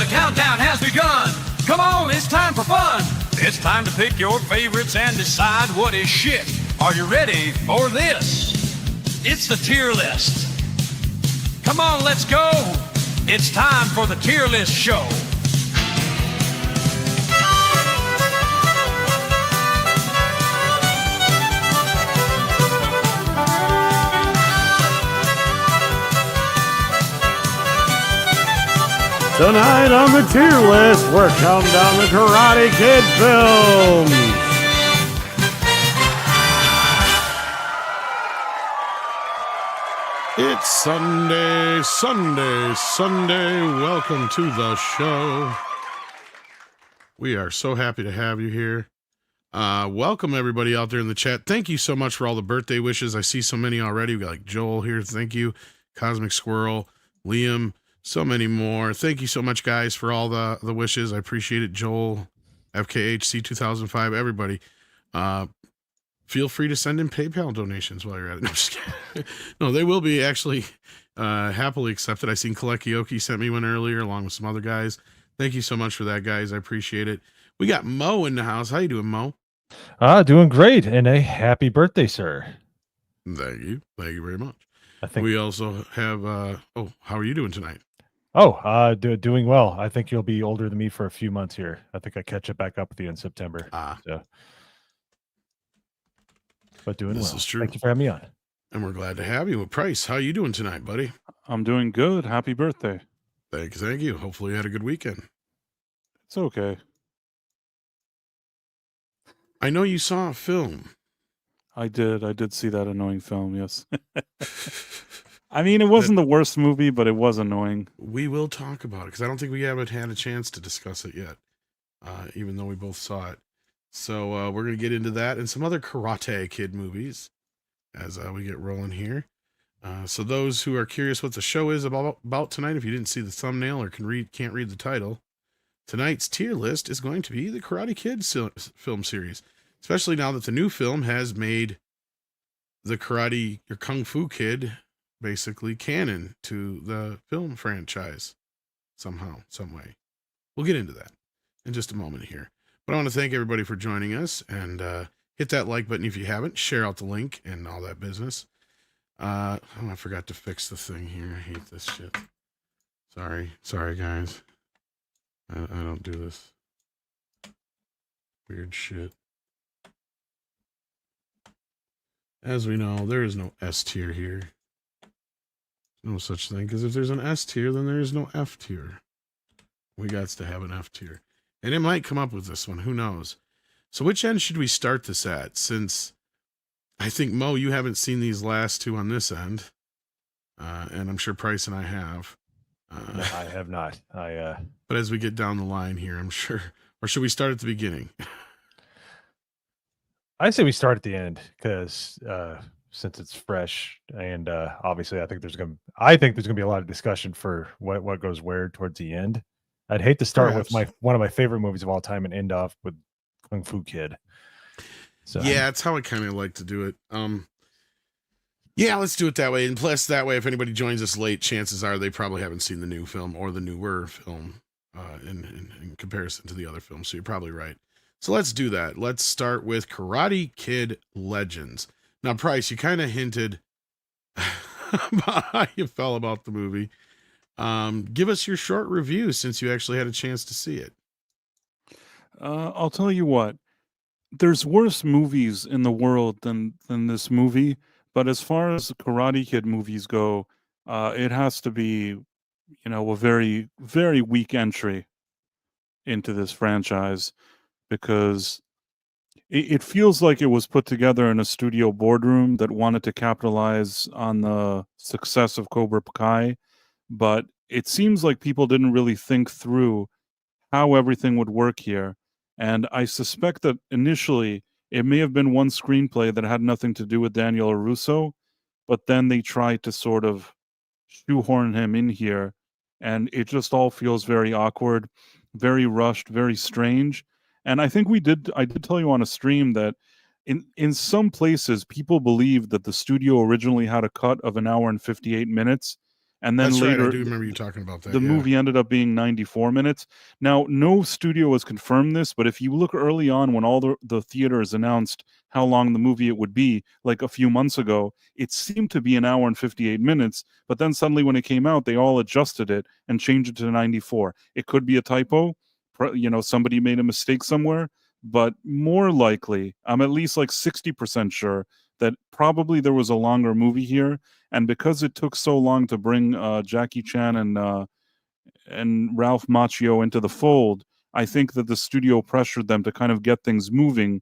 countdown has begun. Come on, it's time for fun. It's time to pick your favorites and decide what is shit. Are you ready for this? It's the tier list. Come on, let's go. It's time for the tier list show. Tonight on the tier list, we're counting down the Karate Kid films. It's Sunday. Welcome to the show. We are so happy to have you here. Welcome everybody out there in the chat. Thank you so much for all the birthday wishes. I see so many already. We got like Joel here. Thank you. Cosmic Squirrel, Liam. So many more. Thank you so much, guys, for all the wishes. I appreciate it. Joel, FKHC 2005, everybody. Feel free to send in PayPal donations while you're at it. No, just kidding. No, they will be actually happily accepted. I seen Kalekioki sent me one earlier along with some other guys. Thank you so much for that, guys. I appreciate it. We got Mo in the house. How you doing, Mo? Doing great, and a happy birthday, sir. Thank you. Thank you very much. I think we also have how are you doing tonight? Doing well. I think you'll be older than me for a few months here. I think I catch it back up with you in September. So. But doing this well. Is true. Thank you for having me on. And we're glad to have you. Price, how you doing tonight, buddy? I'm doing good. Happy birthday. Thank you. Hopefully you had a good weekend. It's okay. I know you saw a film. I did see that annoying film, yes. I mean, it wasn't the worst movie, but it was annoying. We will talk about it because I don't think we haven't had a chance to discuss it yet, even though we both saw it. So we're going to get into that and some other Karate Kid movies as we get rolling here. So those who are curious what the show is about tonight, if you didn't see the thumbnail or can't read the title, tonight's tier list is going to be the Karate Kid film series, especially now that the new film has made the Karate or Kung Fu Kid basically canon to the film franchise somehow, some way. We'll get into that in just a moment here. But I want to thank everybody for joining us and hit that like button if you haven't. Share out the link and all that business. I forgot to fix the thing here. I hate this shit. Sorry, guys. I don't do this weird shit. As we know, there is no S tier here. No such thing, because if there's an S tier, then there is no F tier. We got to have an F tier. And it might come up with this one. Who knows? So which end should we start this at? Since I think, Mo, you haven't seen these last two on this end. And I'm sure Price and I have. No, I have not. But as we get down the line here, I'm sure. Or should we start at the beginning? I say we start at the end because since it's fresh, and obviously I think there's gonna be a lot of discussion for what goes where towards the end. I'd hate to start with one of my favorite movies of all time and end off with Kung Fu Kid. So yeah, that's how I kind of like to do it. Yeah, let's do it that way. And plus, that way, if anybody joins us late, chances are they probably haven't seen the new film or the newer film in comparison to the other films. So you're probably right. So let's do that. Let's start with Karate Kid Legends. Now, Price, you kind of hinted about how you felt about the movie. Give us your short review since you actually had a chance to see it. I'll tell you what. There's worse movies in the world than this movie, but as far as Karate Kid movies go, it has to be, a very, very weak entry into this franchise because it feels like it was put together in a studio boardroom that wanted to capitalize on the success of Cobra Kai, but it seems like people didn't really think through how everything would work here. And I suspect that initially it may have been one screenplay that had nothing to do with Daniel LaRusso, but then they tried to sort of shoehorn him in here, and it just all feels very awkward, very rushed, very strange. And I think I did tell you on a stream that in some places people believe that the studio originally had a cut of 1 hour and 58 minutes, and then That's later right. I do remember you talking about that. the movie ended up being 94 minutes. Now, no studio has confirmed this, but if you look early on when all the theaters announced how long the movie it would be, like a few months ago, it seemed to be an hour and 58 minutes. But then suddenly when it came out, they all adjusted it and changed it to 94. It could be a typo. Somebody made a mistake somewhere. But more likely, I'm at least like 60% sure that probably there was a longer movie here. And because it took so long to bring Jackie Chan and Ralph Macchio into the fold, I think that the studio pressured them to kind of get things moving.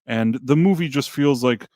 And the movie just feels like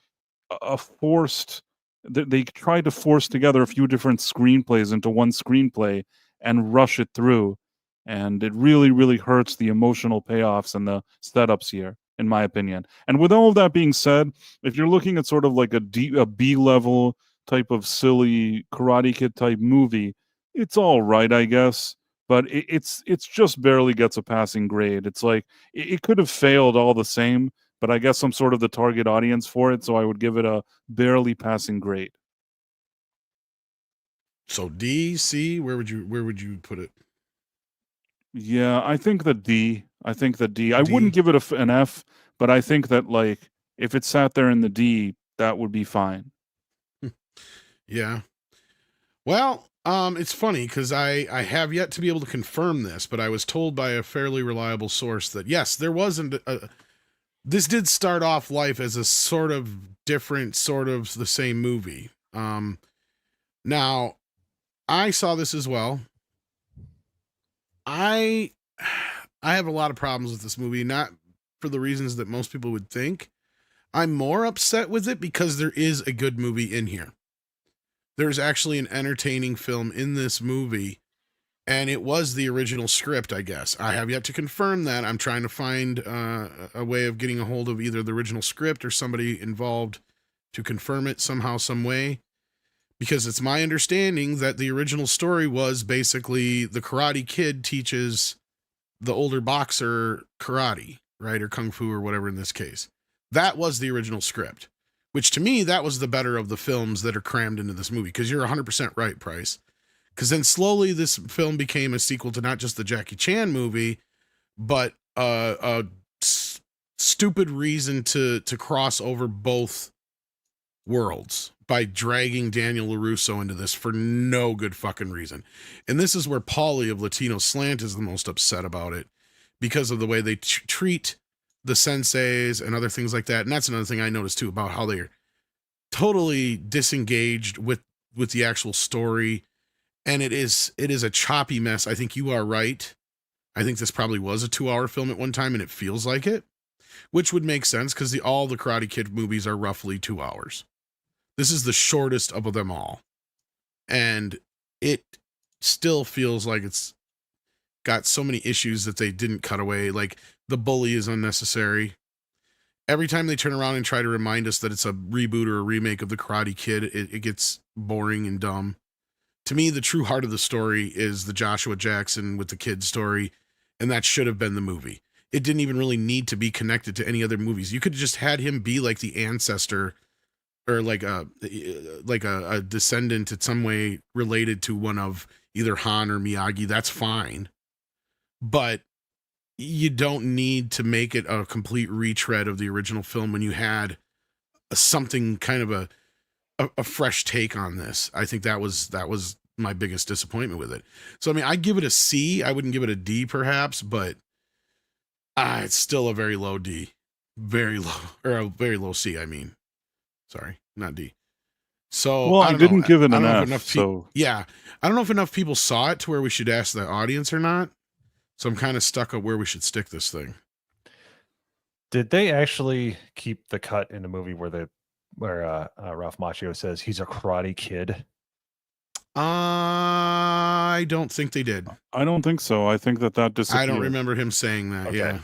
a forced. They tried to force together a few different screenplays into one screenplay and rush it through. And it really, really hurts the emotional payoffs and the setups here, in my opinion. And with all of that being said, if you're looking at sort of like a B level type of silly Karate Kid type movie, it's all right, I guess. But it's just barely gets a passing grade. It's like it could have failed all the same, but I guess I'm sort of the target audience for it, so I would give it a barely passing grade. So D, C, where would you put it? Yeah, I think the D. I wouldn't give it an F, but I think that like if it sat there in the D, that would be fine. Yeah. Well, it's funny because I have yet to be able to confirm this, but I was told by a fairly reliable source that yes, there wasn't this did start off life as a sort of different, sort of the same movie. Now I saw this as well. I have a lot of problems with this movie, not for the reasons that most people would think. I'm more upset with it because there is a good movie in here. There's actually an entertaining film in this movie, and it was the original script, I guess. I have yet to confirm that. I'm trying to find a way of getting a hold of either the original script or somebody involved to confirm it somehow, some way. Because it's my understanding that the original story was basically the Karate Kid teaches the older boxer karate, right? Or kung fu or whatever in this case. That was the original script, which to me, that was the better of the films that are crammed into this movie. Because you're 100% right, Price. Because then slowly this film became a sequel to not just the Jackie Chan movie, but a stupid reason to cross over both worlds by dragging Daniel LaRusso into this for no good fucking reason. And this is where Paulie of Latino Slant is the most upset about it because of the way they treat the senseis and other things like that. And that's another thing I noticed too about how they're totally disengaged with the actual story. And it is a choppy mess. I think you are right. I think this probably was a 2-hour film at one time and it feels like it, which would make sense because all the Karate Kid movies are roughly 2 hours. This is the shortest of them all. And it still feels like it's got so many issues that they didn't cut away. Like the bully is unnecessary. Every time they turn around and try to remind us that it's a reboot or a remake of the Karate Kid, it gets boring and dumb. To me, the true heart of the story is the Joshua Jackson with the kid story. And that should have been the movie. It didn't even really need to be connected to any other movies. You could have just had him be like the ancestor or like a descendant in some way related to one of either Han or Miyagi. That's fine. But you don't need to make it a complete retread of the original film when you had something kind of a fresh take on this. I think that was my biggest disappointment with it. So, I mean, I'd give it a C. I wouldn't give it a D perhaps, but it's still a very low D. Very low, or a very low C, I mean. Sorry, not D. So, well, I didn't give it an F. Yeah. I don't know if enough people saw it to where we should ask the audience or not. So I'm kind of stuck on where we should stick this thing. Did they actually keep the cut in the movie where Ralph Macchio says he's a Karate Kid? I don't think they did. I don't think so. I think that disappeared. I don't remember him saying that. Okay. Yeah.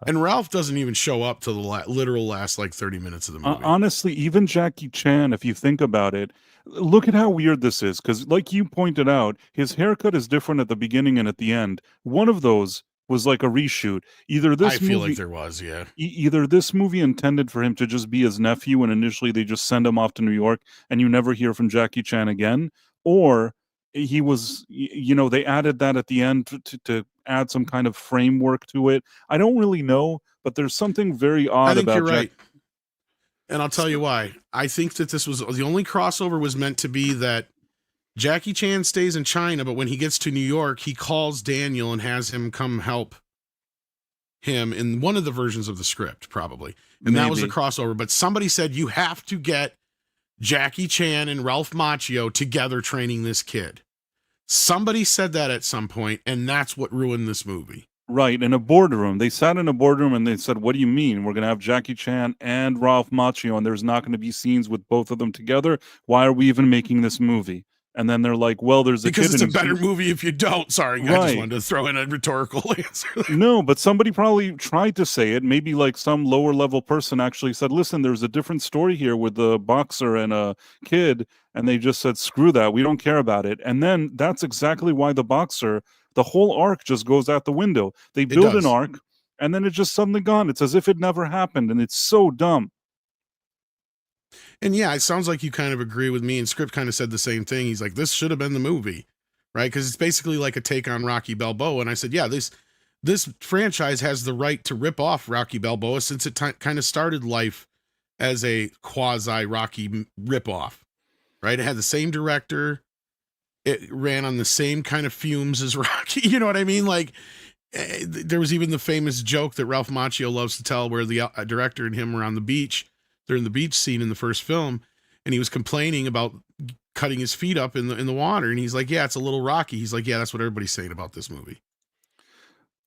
And Ralph doesn't even show up till the literal last like 30 minutes of the movie. Honestly, even Jackie Chan, if you think about it, look at how weird this is. Because like you pointed out, his haircut is different at the beginning and at the end. One of those was like a reshoot. I feel like there was, yeah. Either this movie intended for him to just be his nephew and initially they just send him off to New York and you never hear from Jackie Chan again, or he was, they added that at the end to add some kind of framework to it. I don't really know, but there's something very odd I think about you're right. And I'll tell you why. I think that this was the only crossover was meant to be that Jackie Chan stays in China, but when he gets to New York, he calls Daniel and has him come help him in one of the versions of the script, probably. And that was a crossover. But somebody said you have to get Jackie Chan and Ralph Macchio together training this kid. Somebody said that at some point, and that's what ruined this movie. Right, in a boardroom. They sat in a boardroom and they said, what do you mean? We're going to have Jackie Chan and Ralph Macchio, and there's not going to be scenes with both of them together. Why are we even making this movie? And then they're like, well, there's a because kid it's a better movie if you don't. Sorry, right. I just wanted to throw in a rhetorical answer. No, but somebody probably tried to say it. Maybe like some lower level person actually said, listen, there's a different story here with the boxer and a kid. And they just said, screw that. We don't care about it. And then that's exactly why the boxer, the whole arc just goes out the window. They build an arc and then it's just suddenly gone. It's as if it never happened. And it's so dumb. And yeah, it sounds like you kind of agree with me, and Script kind of said the same thing. He's like, this should have been the movie, right? Because it's basically like a take on Rocky Balboa. And I said, yeah, this franchise has the right to rip off Rocky Balboa since it kind of started life as a quasi Rocky ripoff, right? It had the same director. It ran on the same kind of fumes as Rocky. You know what I mean? Like, there was even the famous joke that Ralph Macchio loves to tell where the director and him were on the beach during the beach scene in the first film, and he was complaining about cutting his feet up in the water, and he's like, yeah, it's a little rocky. He's like, yeah, that's what everybody's saying about this movie.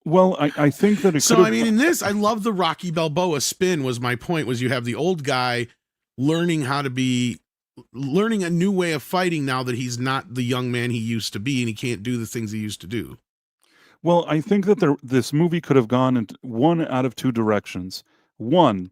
Well, I think that it so I mean, in this, I love the Rocky Balboa spin. Was my point, was you have the old guy learning a new way of fighting now that he's not the young man he used to be, and he can't do the things he used to do. Well, I think that this movie could have gone in one out of two directions. One,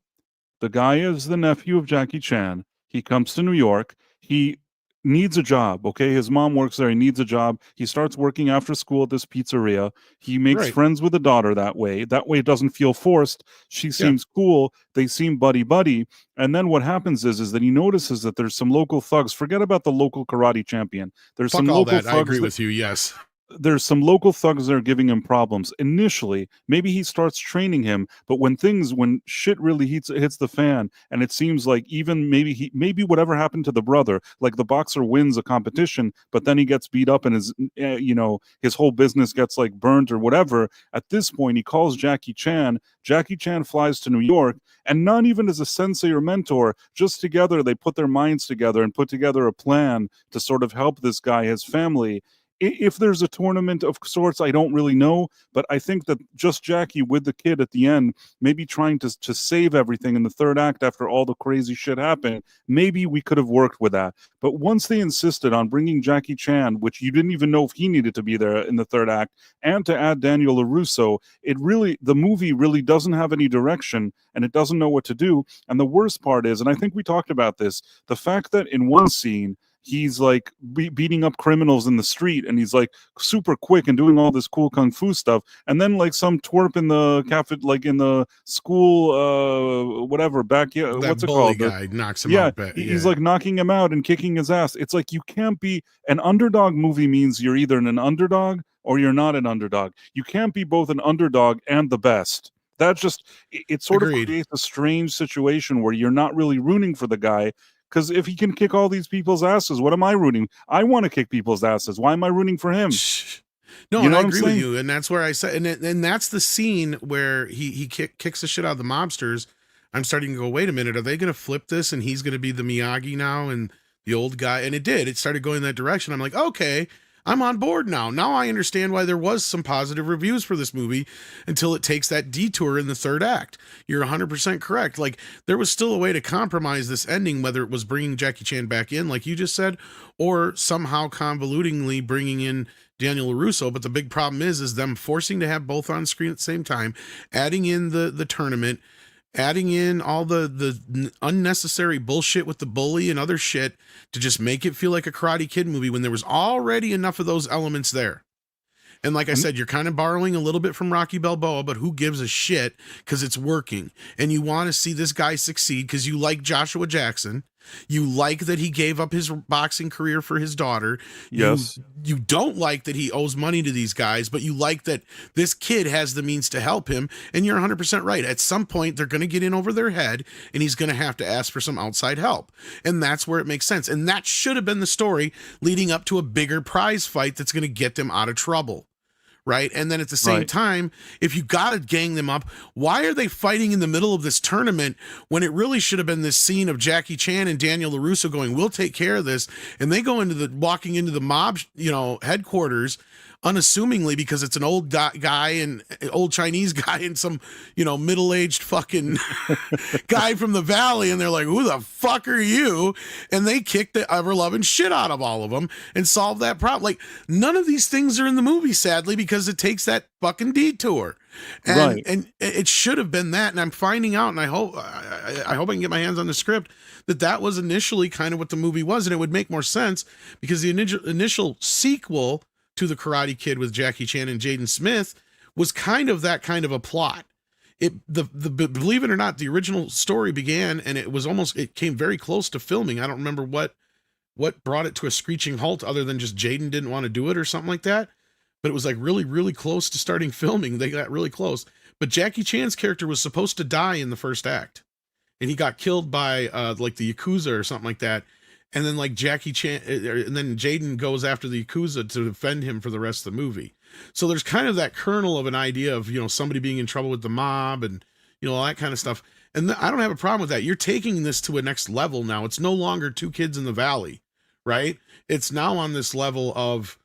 the guy is the nephew of Jackie Chan. He comes to New York. He needs a job, okay? His mom works there. He needs a job. He starts working after school at this pizzeria. He makes friends with the daughter that way. That way it doesn't feel forced. She seems cool. They seem buddy-buddy. And then what happens is that he notices that there's some local thugs. Forget about the local karate champion. There's some local thugs. I agree with you, yes. There's some local thugs that are giving him problems. Initially, maybe he starts training him, but when shit really hits the fan, and it seems like even maybe whatever happened to the brother, like the boxer wins a competition, but then he gets beat up and his whole business gets like burnt or whatever. At this point, he calls Jackie Chan. Jackie Chan flies to New York, and not even as a sensei or mentor, just together, they put their minds together and put together a plan to sort of help this guy, his family. If there's a tournament of sorts, I don't really know, but I think that just Jackie with the kid at the end, maybe trying to save everything in the third act after all the crazy shit happened, maybe we could have worked with that. But once they insisted on bringing Jackie Chan, which you didn't even know if he needed to be there in the third act, and to add Daniel LaRusso, the movie really doesn't have any direction, and it doesn't know what to do. And the worst part is, and I think we talked about this, the fact that in one scene, he's like beating up criminals in the street, and he's like super quick and doing all this cool kung fu stuff, and then like some twerp in the cafe, like in the school whatever back what's it called, guy knocks him out. He's like knocking him out and kicking his ass. It's like, you can't be an underdog. Movie means you're either an underdog or you're not an underdog. You can't be both an underdog and the best. That's just, it sort of creates a strange situation where you're not really rooting for the guy. Because if he can kick all these people's asses, what am I rooting? I want to kick people's asses. Why am I rooting for him? No, and I agree with you. And that's where I said, and that's the scene where he kicks the shit out of the mobsters. I'm starting to go, wait a minute, are they going to flip this and he's going to be the Miyagi now and the old guy? And it did. It started going that direction. I'm like, okay, I'm on board now. Now I understand why there was some positive reviews for this movie until it takes that detour in the third act. You're 100% correct. Like, there was still a way to compromise this ending, whether it was bringing Jackie Chan back in, like you just said, or somehow convolutingly bringing in Daniel LaRusso. But the big problem is them forcing to have both on screen at the same time, adding in the tournament, adding in all the unnecessary bullshit with the bully and other shit to just make it feel like a Karate Kid movie when there was already enough of those elements there. And like I said, you're kind of borrowing a little bit from Rocky Balboa, but who gives a shit, because it's working. And you want to see this guy succeed because you like Joshua Jackson. You like that he gave up his boxing career for his daughter. Yes. You don't like that he owes money to these guys, but you like that this kid has the means to help him. And you're 100% right. At some point, they're going to get in over their head, and he's going to have to ask for some outside help. And that's where it makes sense. And that should have been the story leading up to a bigger prize fight that's going to get them out of trouble. Right. And then at the same time, if you got to gang them up, why are they fighting in the middle of this tournament when it really should have been this scene of Jackie Chan and Daniel LaRusso going, we'll take care of this. And they go walking into the mob, headquarters unassumingly because it's an old guy and old Chinese guy and some, middle-aged fucking guy from the valley. And they're like, who the fuck are you? And they kick the ever-loving shit out of all of them and solve that problem. Like, none of these things are in the movie, sadly, because it takes that fucking detour. And it should have been that. And I'm finding out, and I hope I can get my hands on the script, that was initially kind of what the movie was. And it would make more sense because the initial sequel to The Karate Kid with Jackie Chan and Jaden Smith was kind of a plot. Believe it or not, the original story began and it came very close to filming. I don't remember what brought it to a screeching halt other than just Jaden didn't want to do it or something like that. But it was like really, really close to starting filming. They got really close. But Jackie Chan's character was supposed to die in the first act. And he got killed by like the Yakuza or something like that. And then like Jackie Chan, and then Jaden goes after the Yakuza to defend him for the rest of the movie. So there's kind of that kernel of an idea of, somebody being in trouble with the mob and, all that kind of stuff. And I don't have a problem with that. You're taking this to a next level now. It's no longer two kids in the valley, right? It's now on this level of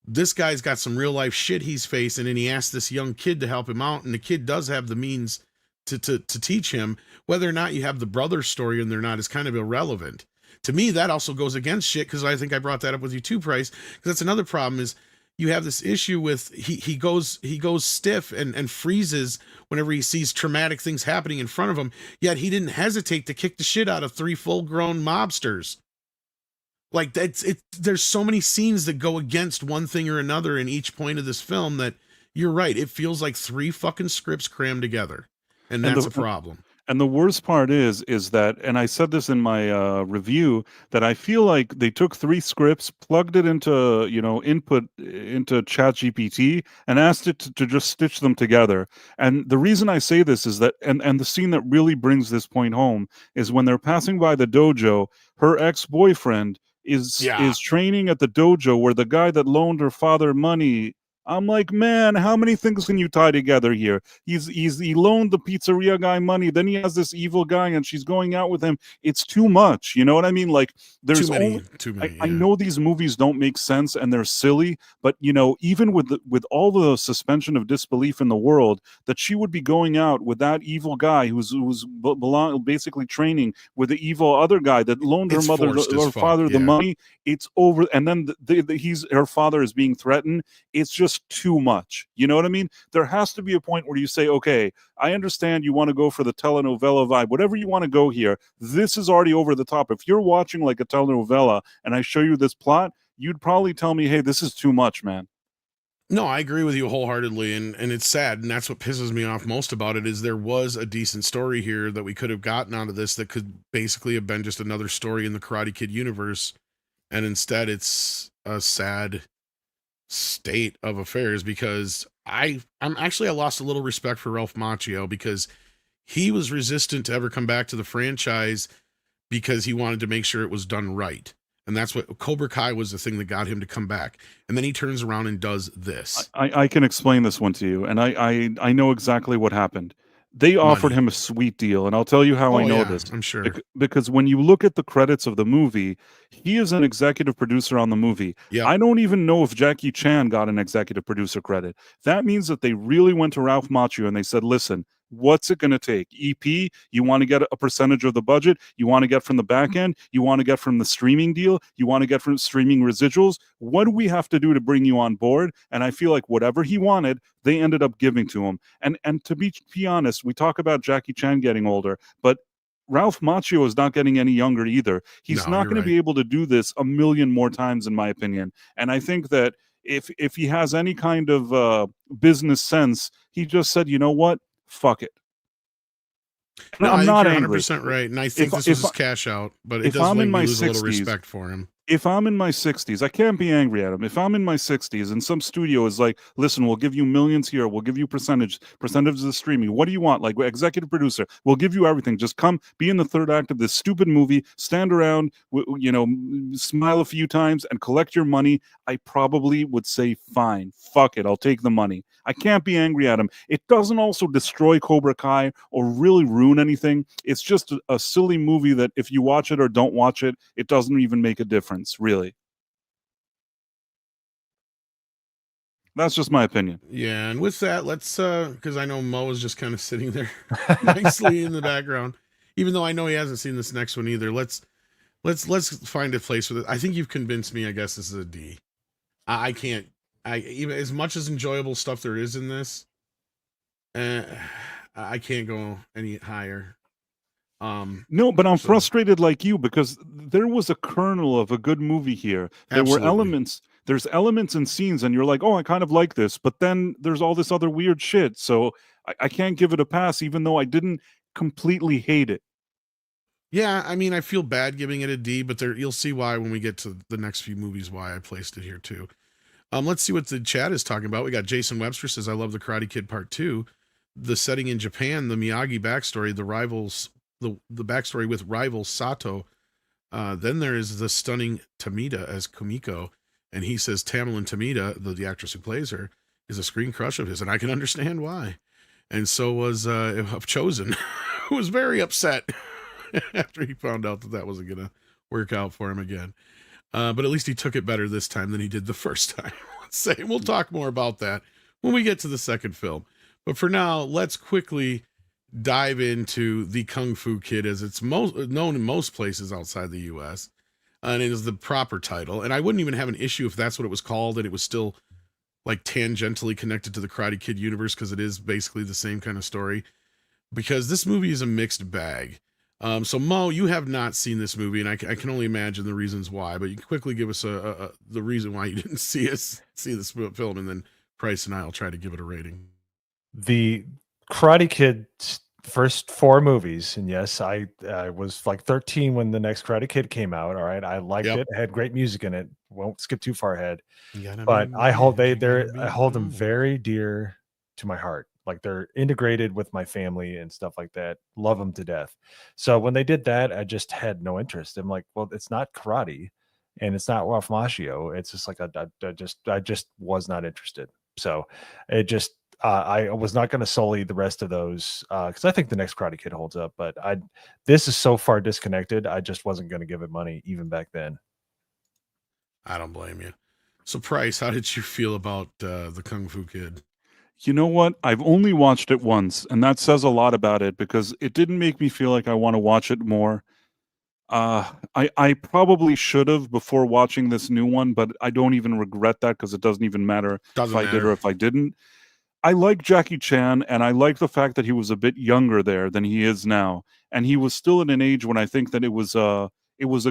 this guy's got some real life shit he's facing and he asked this young kid to help him out. And the kid does have the means to teach him. Whether or not you have the brother story in there or not is kind of irrelevant. To me, that also goes against shit because I think I brought that up with you too, Price. Because that's another problem is you have this issue with he goes stiff and freezes whenever he sees traumatic things happening in front of him. Yet he didn't hesitate to kick the shit out of 3 full-grown mobsters. Like there's so many scenes that go against one thing or another in each point of this film that you're right. It feels like 3 fucking scripts crammed together, and that's a problem. And the worst part is that, and I said this in my review, that I feel like they took 3 scripts, plugged it into, input into ChatGPT, and asked it to just stitch them together. And the reason I say this is that, and the scene that really brings this point home is when they're passing by the dojo, her ex-boyfriend is training at the dojo where the guy that loaned her father money. I'm like, man, how many things can you tie together here? He loaned the pizzeria guy money, then he has this evil guy and she's going out with him. It's too much. You know what I mean? Like there's too many. I know these movies don't make sense and they're silly, but even with all the suspension of disbelief in the world, that she would be going out with that evil guy who's basically training with the evil other guy that loaned her mother or father the money. It's over, and then her father is being threatened. It's just too much. You know what I mean? There has to be a point where you say, okay, I understand you want to go for the telenovela vibe, whatever you want to go here. This is already over the top. If you're watching like a telenovela and I show you this plot, you'd probably tell me, hey, this is too much, man. No, I agree with you wholeheartedly, and it's sad, and that's what pisses me off most about it is there was a decent story here that we could have gotten out of this that could basically have been just another story in the Karate Kid universe, and instead it's a sad state of affairs because I lost a little respect for Ralph Macchio because he was resistant to ever come back to the franchise because he wanted to make sure it was done right. And that's what Cobra Kai was, the thing that got him to come back. And then he turns around and does this. I can explain this one to you, and I know exactly what happened. They offered him a sweet deal, and I'll tell you how I know this. I'm sure. Because when you look at the credits of the movie, he is an executive producer on the movie. Yep. I don't even know if Jackie Chan got an executive producer credit. That means that they really went to Ralph Macchio and they said, listen, what's it going to take? EP, you want to get a percentage of the budget? You want to get from the back end? You want to get from the streaming deal? You want to get from streaming residuals? What do we have to do to bring you on board? And I feel like whatever he wanted, they ended up giving to him. And to be honest, we talk about Jackie Chan getting older, but Ralph Macchio is not getting any younger either. He's not going to be able to do this a million more times, in my opinion. And I think that if he has any kind of business sense, he just said, you know what? Fuck it. And No, I'm I think not you're angry. 100% right, and I think this was his cash out, but it if does I'm in make me my lose a little 60s, respect for him. if I'm in my 60s, I can't be angry at him. If I'm in my 60s and some studio is like, listen, we'll give you millions here, we'll give you percentages of streaming. What do you want? Like executive producer, we'll give you everything. Just come be in the third act of this stupid movie, stand around, smile a few times and collect your money. I probably would say, fine, fuck it, I'll take the money. I can't be angry at him. It doesn't also destroy Cobra Kai or really ruin anything. It's just a silly movie that if you watch it or don't watch it, it doesn't even make a difference, really. That's just my opinion. Yeah, and with that, let's because I know Mo is just kind of sitting there nicely in the background, even though I know he hasn't seen this next one either. Let's find a place for it. I think you've convinced me. I guess this is a D. I can't. I even as much as enjoyable stuff there is in this, I can't go any higher. No, but I'm frustrated like you because there was a kernel of a good movie here. There were elements. There's elements and scenes, and you're like, oh, I kind of like this, but then there's all this other weird shit. So I can't give it a pass, even though I didn't completely hate it. Yeah, I mean, I feel bad giving it a D, but you'll see why when we get to the next few movies why I placed it here too. Let's see what the chat is talking about. We got Jason Webster says, I love the Karate Kid Part 2. The setting in Japan, the Miyagi backstory, the rivals, the backstory with rival Sato. Then there is the stunning Tamida as Kumiko. And he says Tamlin Tamida, the actress who plays her, is a screen crush of his. And I can understand why. And so was Chosen, who was very upset after he found out that wasn't going to work out for him again. But at least he took it better this time than he did the first time. Let's say we'll talk more about that when we get to the second film. But for now, let's quickly dive into the Kung Fu Kid as it's known in most places outside the U.S. And it is the proper title. And I wouldn't even have an issue if that's what it was called and it was still like tangentially connected to the Karate Kid universe because it is basically the same kind of story. Because this movie is a mixed bag. So Mo, you have not seen this movie, and I can only imagine the reasons why. But you can quickly give us the reason why you didn't see this film, and then Price and I will try to give it a rating. The Karate Kid first 4 movies, and yes, I was like 13 when the next Karate Kid came out. All right, I liked it. It had great music in it. Won't skip too far ahead, but I hold them very dear to my heart. Like they're integrated with my family and stuff like that. Love them to death. So when they did that, I just had no interest. I'm like, well, it's not karate and it's not Ralph Macchio. It's just like I just was not interested. So it just I was not going to sully the rest of those because I think the next Karate Kid holds up. But this is so far disconnected. I just wasn't going to give it money even back then. I don't blame you. So Price, how did you feel about the Kung Fu Kid? You know what? I've only watched it once, and that says a lot about it because it didn't make me feel like I want to watch it more. I probably should have before watching this new one, but I don't even regret that because it doesn't even matter if I did or if I didn't. I like Jackie Chan, and I like the fact that he was a bit younger there than he is now, and he was still at an age when I think that it was a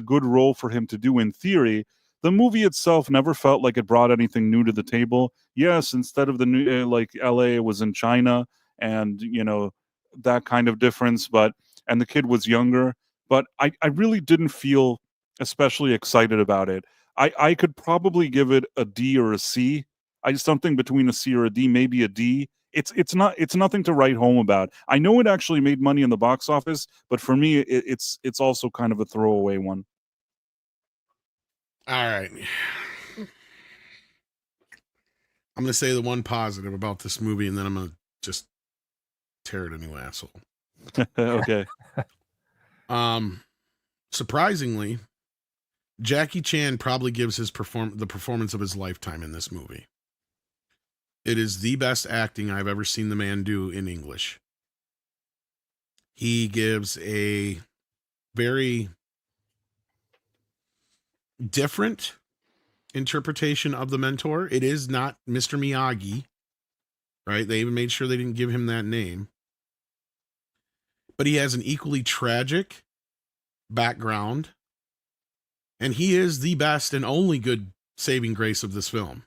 good role for him to do in theory. The movie itself never felt like it brought anything new to the table. Yes, instead of the new like LA, it was in China, and that kind of difference. And the kid was younger, but I really didn't feel especially excited about it. I could probably give it a D or a C. Something between a C or a D, maybe a D. It's nothing to write home about. I know it actually made money in the box office, but for me, it's also kind of a throwaway one. All right. I'm going to say the one positive about this movie, and then I'm going to just tear it a new asshole. Okay. Surprisingly, Jackie Chan probably gives the performance of his lifetime in this movie. It is the best acting I've ever seen the man do in English. He gives a very different interpretation of the mentor. It is not Mr. Miyagi, right? They even made sure they didn't give him that name. But he has an equally tragic background, and he is the best and only good saving grace of this film.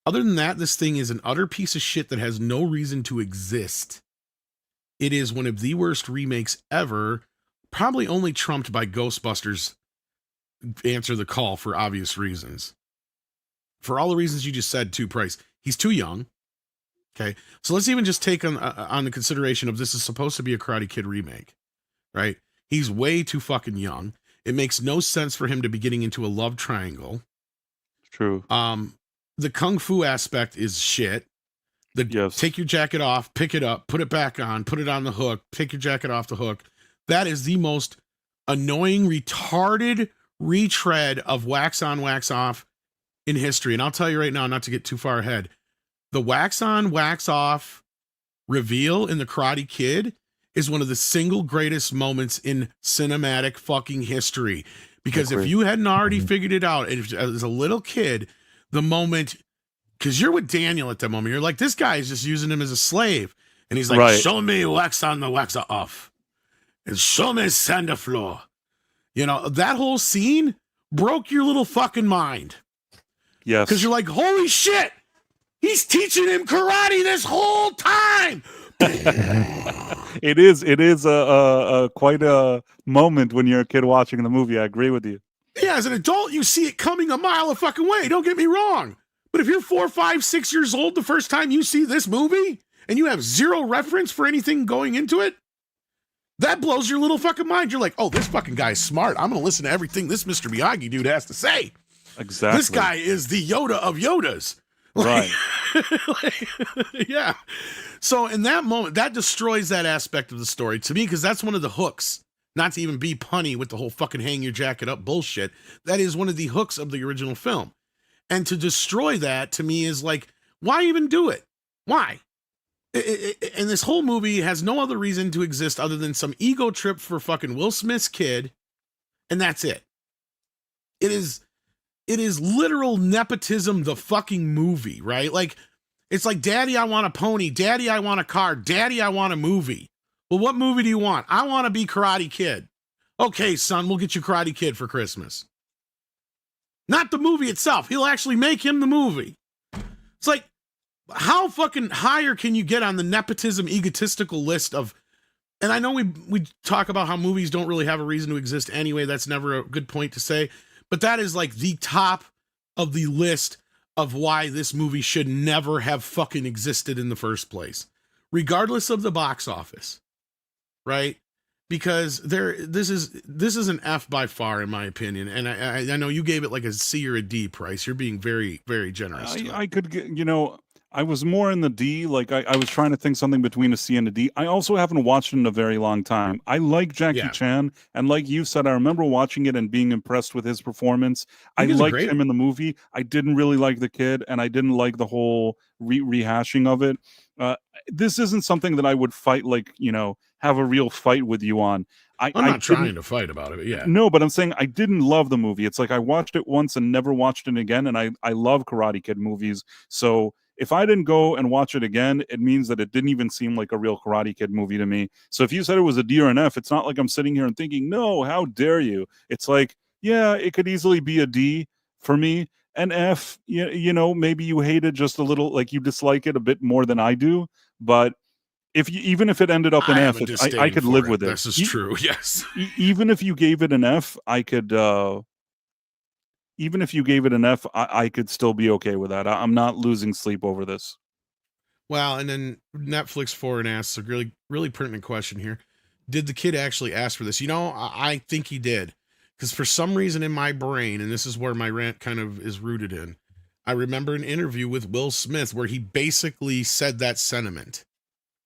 Other than that, this thing is an utter piece of shit that has no reason to exist it is one of the worst remakes ever, probably only trumped by Ghostbusters Answer the Call for obvious reasons. For all the reasons you just said, too, Price. He's too young. Okay, so let's even just take on the consideration of this is supposed to be a Karate Kid remake, right? He's way too fucking young. It makes no sense for him to be getting into a love triangle. True. The kung fu aspect is shit. Take your jacket off, pick it up, put it back on, put it on the hook, take your jacket off the hook. That is the most annoying, retarded retread of wax on, wax off in history. And I'll tell you right now, not to get too far ahead, the wax on, wax off reveal in The Karate Kid is one of the single greatest moments in cinematic fucking history. Because if you hadn't already figured it out, as a little kid, the moment, because you're with Daniel at that moment, you're like, this guy is just using him as a slave. And he's like, show me wax on the wax off. And show me sand the floor. You know, that whole scene broke your little fucking mind. Yes. Because you're like, holy shit, he's teaching him karate this whole time. It is a quite a moment when you're a kid watching the movie. I agree with you. Yeah, as an adult, you see it coming a mile a fucking way. Don't get me wrong. But if you're 4, 5, 6 years old the first time you see this movie and you have zero reference for anything going into it, that blows your little fucking mind. You're like, oh, this fucking guy's smart. I'm going to listen to everything this Mr. Miyagi dude has to say. Exactly. This guy is the Yoda of Yodas. Right. Yeah. So in that moment, that destroys that aspect of the story to me, because that's one of the hooks, not to even be punny with the whole fucking hang your jacket up bullshit. That is one of the hooks of the original film. And to destroy that to me is like, why even do it? Why? And this whole movie has no other reason to exist other than some ego trip for fucking Will Smith's kid. And that's it. It is literal nepotism, the fucking movie, right? Like, it's like, Daddy, I want a pony. Daddy, I want a car. Daddy, I want a movie. Well, what movie do you want? I want to be Karate Kid. Okay, son, we'll get you Karate Kid for Christmas. Not the movie itself. He'll actually make him the movie. It's like, how fucking higher can you get on the nepotism, egotistical list of, and I know we talk about how movies don't really have a reason to exist anyway. That's never a good point to say. But that is like the top of the list of why this movie should never have fucking existed in the first place, regardless of the box office, right? Because this is an F by far, in my opinion. And I know you gave it like a C or a D, Price. You're being very, very generous. I could get, I was more in the D. Like I was trying to think something between a C and a D. I also haven't watched it in a very long time. I like Jackie Chan, and like you said, I remember watching it and being impressed with his performance. I liked him in the movie. I didn't really like the kid, and I didn't like the whole rehashing of it. This isn't something that I would fight, like, have a real fight with you on. I'm not trying to fight about it, but yeah. No, but I'm saying I didn't love the movie. It's like I watched it once and never watched it again, and I love Karate Kid movies. So if I didn't go and watch it again, it means that it didn't even seem like a real Karate Kid movie to me. So if you said it was a D or an F, it's not like I'm sitting here and thinking, no, how dare you? It's like, yeah, it could easily be a D for me. An F, maybe you hate it just a little, like you dislike it a bit more than I do. But even if it ended up an F, I could live with it. This is true, yes. Even if you gave it an F, I could... even if you gave it an F, I could still be okay with that. I'm not losing sleep over this. Well, and then Netflix Foreign asks a really, really pertinent question here. Did the kid actually ask for this? I think he did. Because for some reason in my brain, and this is where my rant kind of is rooted in, I remember an interview with Will Smith where he basically said that sentiment,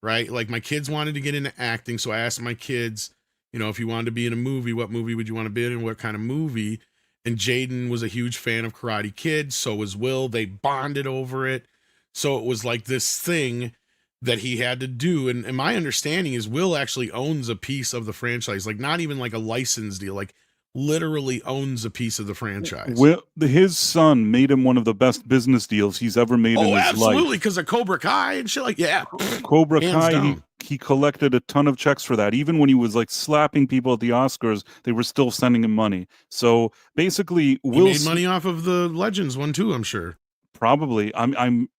right? Like, my kids wanted to get into acting, so I asked my kids, if you wanted to be in a movie, what movie would you want to be in and what kind of movie? And Jaden was a huge fan of Karate Kid. So was Will. They bonded over it. So it was like this thing that he had to do. And my understanding is Will actually owns a piece of the franchise, like not even like a license deal, like literally owns a piece of the franchise. His son made him one of the best business deals he's ever made in his life. Oh, absolutely, because of Cobra Kai and shit like Cobra Kai. He collected a ton of checks for that. Even when he was like slapping people at the Oscars, they were still sending him money. So basically, Will made money off of the Legends one too, I'm sure. Probably. I'm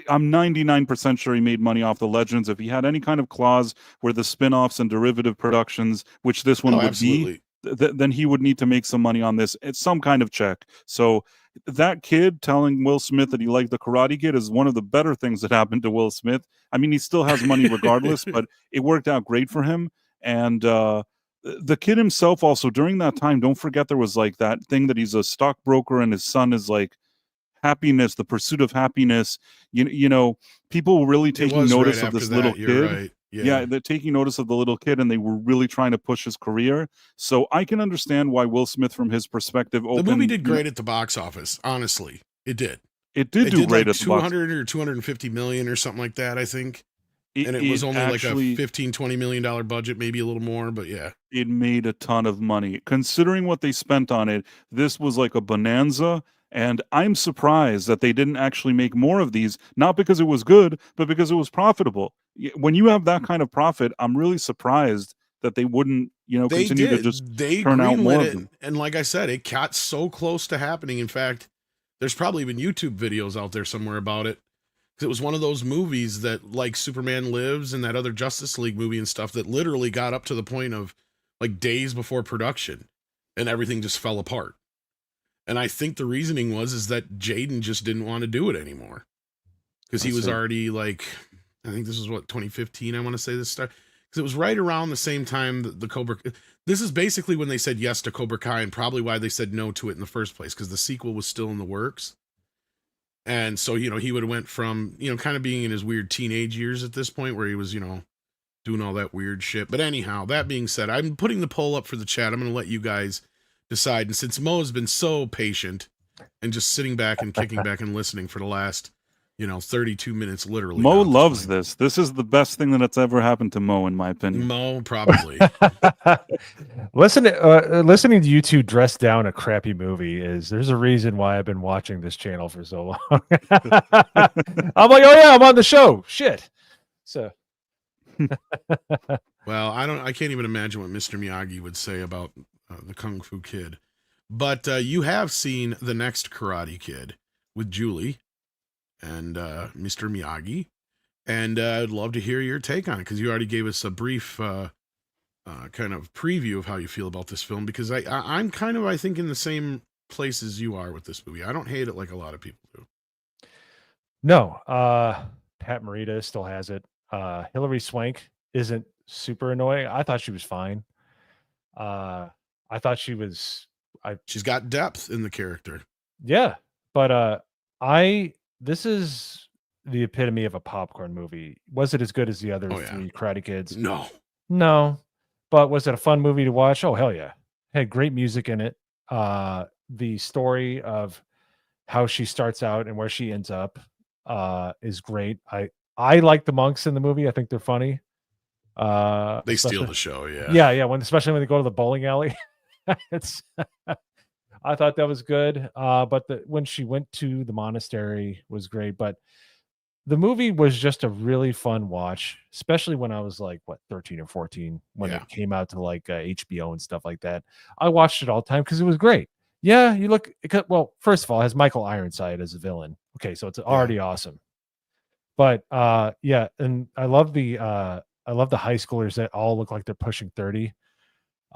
I'm 99% sure he made money off the Legends. If he had any kind of clause where the spin-offs and derivative productions, which this one would absolutely. be, then he would need to make some money on this. It's some kind of check. So that kid telling Will Smith that he liked the Karate Kid is one of the better things that happened to Will Smith. I mean, he still has money regardless, but it worked out great for him. And the kid himself also, during that time, don't forget there was like that thing that he's a stockbroker and his son is like happiness, the pursuit of happiness. You know, people were really taking notice of this little kid. Right. Yeah, they're taking notice of the little kid, and they were really trying to push his career. So I can understand why Will Smith, from his perspective, the movie did great at the box office. Honestly, it did. It did do great like at the box. 200 or 250 million or something like that, I think. And it was only actually, like a $15-20 million budget, maybe a little more, but yeah. It made a ton of money. Considering what they spent on it, this was like a bonanza. And I'm surprised that they didn't actually make more of these, not because it was good, but because it was profitable. When you have that kind of profit, I'm really surprised that they wouldn't, continue to just turn out more of them. And like I said, it got so close to happening. In fact, there's probably even YouTube videos out there somewhere about it. Because it was one of those movies that, like Superman Lives and that other Justice League movie and stuff, that literally got up to the point of like days before production and everything just fell apart. And I think the reasoning is that Jaden just didn't want to do it anymore. Because he was already like, I think this was 2015, I want to say this started. Because it was right around the same time that the Cobra. This is basically when they said yes to Cobra Kai, and probably why they said no to it in the first place, because the sequel was still in the works. And so, he would have went from, kind of being in his weird teenage years at this point where he was, doing all that weird shit. But anyhow, that being said, I'm putting the poll up for the chat. I'm going to let you guys decide. And since Mo has been so patient and just sitting back and kicking back and listening for the last, 32 minutes, literally. Mo loves this. This is the best thing that's ever happened to Mo, in my opinion. Mo, probably. Listening to you two dress down a crappy movie there's a reason why I've been watching this channel for so long. I'm like, oh yeah, I'm on the show. Shit. So. Well, I can't even imagine what Mr. Miyagi would say about the Kung Fu Kid. But you have seen the next Karate Kid with Julie and Mr. Miyagi. And I'd love to hear your take on it, because you already gave us a brief kind of preview of how you feel about this film, because I'm kind of, I think, in the same place as you are with this movie. I don't hate it like a lot of people do. No. Pat Morita still has it. Hilary Swank isn't super annoying. I thought she was fine. I thought she's got depth in the character. Yeah. But this is the epitome of a popcorn movie. Was it as good as the other three Karate Kids? No. But was it a fun movie to watch? Oh, hell yeah. Had great music in it. The story of how she starts out and where she ends up is great. I like the monks in the movie. I think they're funny. They steal the show, yeah. Yeah, especially when they go to the bowling alley. I thought that was good. But when she went to the monastery was great. But the movie was just a really fun watch, especially when I was like, 13 or 14, when it came out to like HBO and stuff like that. I watched it all the time because it was great. Yeah, first of all, it has Michael Ironside as a villain. Okay, so it's already awesome. But and I love the high schoolers that all look like they're pushing 30.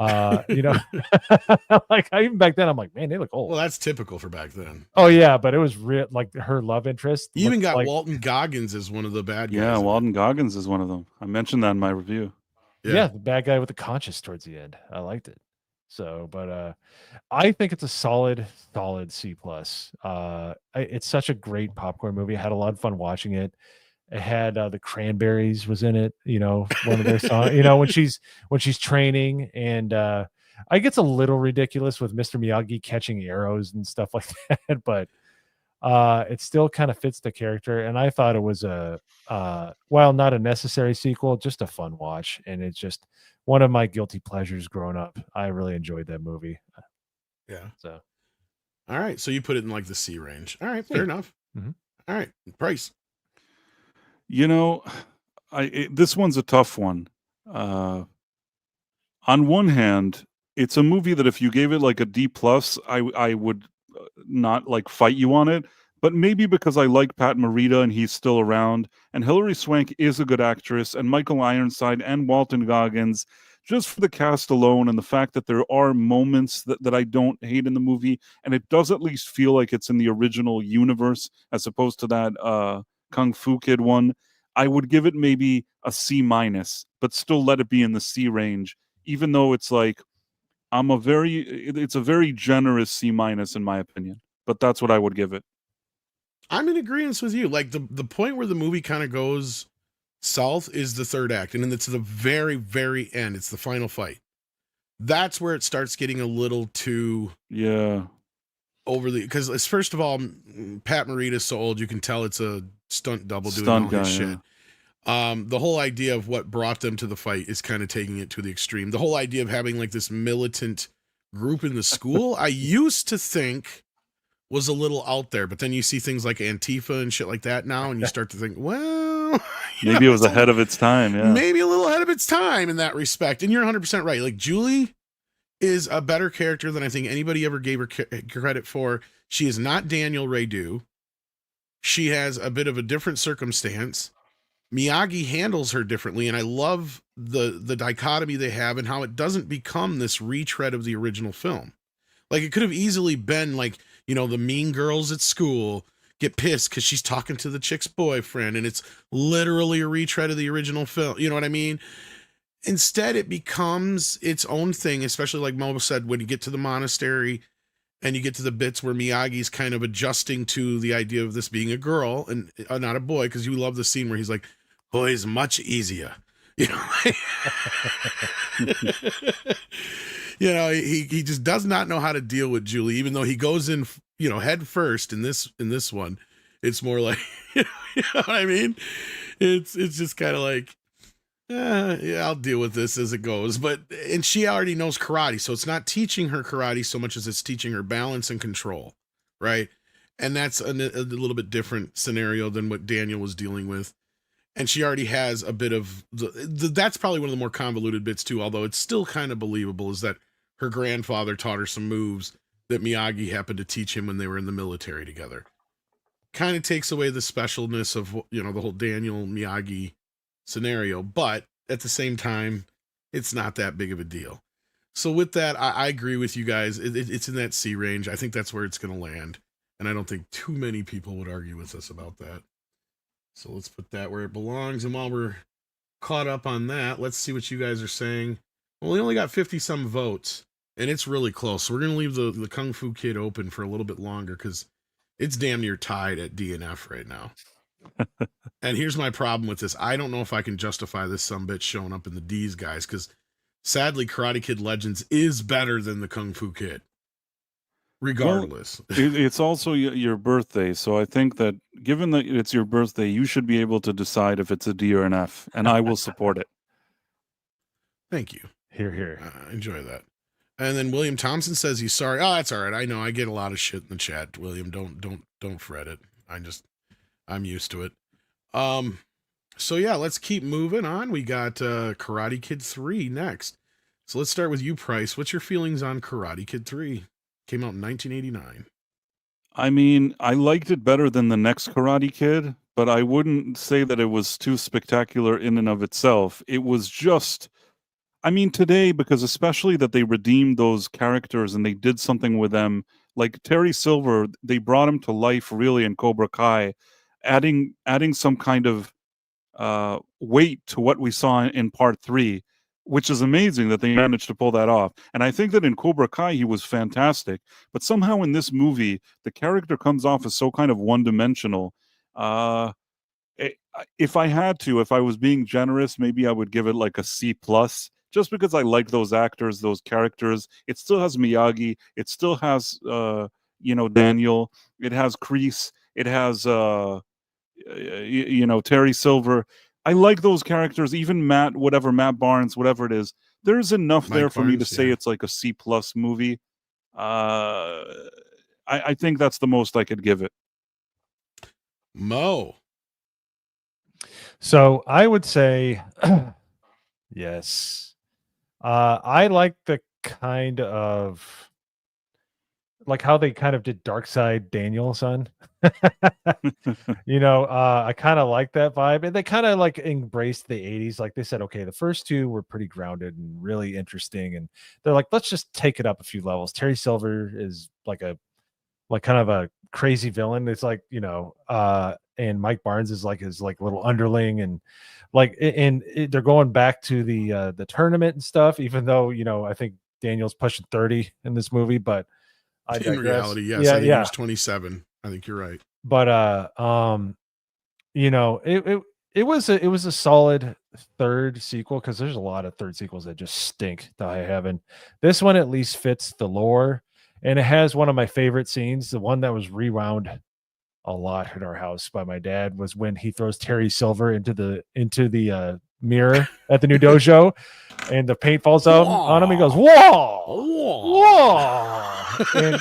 Like even back then, I'm like, man, they look old. Well, that's typical for back then. Oh yeah, but it was real. Like her love interest. You even got Walton Goggins as one of the bad guys. Yeah, Walton Goggins is one of them. I mentioned that in my review. Yeah, the bad guy with the conscience towards the end. I liked it. So, but I think it's a solid C+. It's such a great popcorn movie. I had a lot of fun watching it. It had the Cranberries was in it, one of their songs, when she's training, and I gets a little ridiculous with Mr. Miyagi catching arrows and stuff like that, but it still kind of fits the character. And I thought it was while not a necessary sequel, just a fun watch. And it's just one of my guilty pleasures growing up. I really enjoyed that movie. Yeah. So, all right. So you put it in like the C range. All right. Fair enough. Mm-hmm. All right. Price. This one's a tough one. On one hand, it's a movie that if you gave it like a D+, I would not like fight you on it. but maybe because I like Pat Morita and he's still around, and Hilary Swank is a good actress, and Michael Ironside and Walton Goggins, just for the cast alone and the fact that there are moments that I don't hate in the movie, and it does at least feel like it's in the original universe as opposed to that Kung Fu Kid one, I would give it maybe a C minus, but still let it be in the C range, even though it's like it's a very generous C minus in my opinion, but that's what I would give it. I'm in agreement with you. Like the point where the movie kind of goes south is the third act, and then it's the very, very end. It's the final fight. That's where it starts getting a little too overly, because first of all, Pat Morita's so old you can tell it's a stunt double doing all his shit. The whole idea of what brought them to the fight is kind of taking it to the extreme. The whole idea of having like this militant group in the school, I used to think was a little out there, but then you see things like Antifa and shit like that now, and you start to think, well, maybe it was ahead of its time. Yeah, maybe a little ahead of its time in that respect. And you're 100% right. Like Julie is a better character than I think anybody ever gave her credit for. She is not Daniel Ray-Do. She has a bit of a different circumstance. Miyagi handles her differently, and I love the dichotomy they have and how it doesn't become this retread of the original film. Like it could have easily been like, you know, the mean girls at school get pissed because she's talking to the chick's boyfriend, and it's literally a retread of the original film. You know what I mean? Instead, it becomes its own thing, especially like Mo said, when you get to the monastery and you get to the bits where Miyagi's kind of adjusting to the idea of this being a girl and not a boy, because you love the scene where he's like, boys, much easier. You know, you know, he just does not know how to deal with Julie, even though he goes in, you know, head first in this one. It's more like, you know what I mean? It's just kind of like, yeah, I'll deal with this as it goes. And she already knows karate, so it's not teaching her karate so much as it's teaching her balance and control, right? And that's a little bit different scenario than what Daniel was dealing with. And she already has a bit of that's probably one of the more convoluted bits too, although it's still kind of believable, is that her grandfather taught her some moves that Miyagi happened to teach him when they were in the military together. Kind of takes away the specialness of, you know, the whole Daniel Miyagi scenario, but at the same time, it's not that big of a deal. So with that, I agree with you guys. It's in that C range. I think that's where it's going to land. And I don't think too many people would argue with us about that. So let's put that where it belongs. And while we're caught up on that, let's see what you guys are saying. Well, we only got 50 some votes, and it's really close. So we're going to leave the Kung Fu Kid open for a little bit longer because it's damn near tied at D and F right now. And here's my problem with this. I don't know if I can justify this sumbitch showing up in the D's, guys, because sadly, Karate Kid Legends is better than the Kung Fu Kid. Regardless. Well, it's also your birthday, so I think that given that it's your birthday, you should be able to decide if it's a D or an F, and I will support it. Thank you. Hear, hear. Enjoy that. And then William Thompson says he's sorry. Oh, that's all right. I know. I get a lot of shit in the chat, William. Don't fret it. I'm used to it. So yeah, let's keep moving on. We got Karate Kid 3 next. So let's start with you, Price. What's your feelings on Karate Kid 3? Came out in 1989. I mean, I liked it better than the next Karate Kid, but I wouldn't say that it was too spectacular in and of itself. It was just, I mean, today, because especially that they redeemed those characters and they did something with them, like Terry Silver, they brought him to life really in Cobra Kai, adding some kind of weight to what we saw in part 3, which is amazing that they managed to pull that off. And I think that in Cobra Kai, he was fantastic. But somehow in this movie, the character comes off as so kind of one-dimensional. If I was being generous, maybe I would give it like a C+, just because I like those actors, those characters. It still has Miyagi. It still has, Daniel. It has Kreese. It has, Terry Silver. I like those characters, even Matt Barnes, whatever it is. There's enough there for me to say it's like a C+ movie. I think that's the most I could give it. Mo. So I would say yes. I like the kind of like how they kind of did Dark Side Daniel, son. I kind of like that vibe, and they kind of like embraced the 80s. Like they said, okay, the first two were pretty grounded and really interesting, and they're like, let's just take it up a few levels. Terry Silver is like kind of a crazy villain. It's like, and Mike Barnes is like his like little underling, and they're going back to the tournament and stuff, even though, I think Daniel's pushing 30 in this movie, but I In digress. reality, yes. Yeah, I think yeah. he was 27. I think you're right. But it was a solid third sequel, because there's a lot of third sequels that just stink to high heaven. This one at least fits the lore, and it has one of my favorite scenes. The one that was rewound a lot at our house by my dad was when he throws Terry Silver into the mirror at the new dojo, and the paint falls out on him. He goes, "Whoa, whoa!" And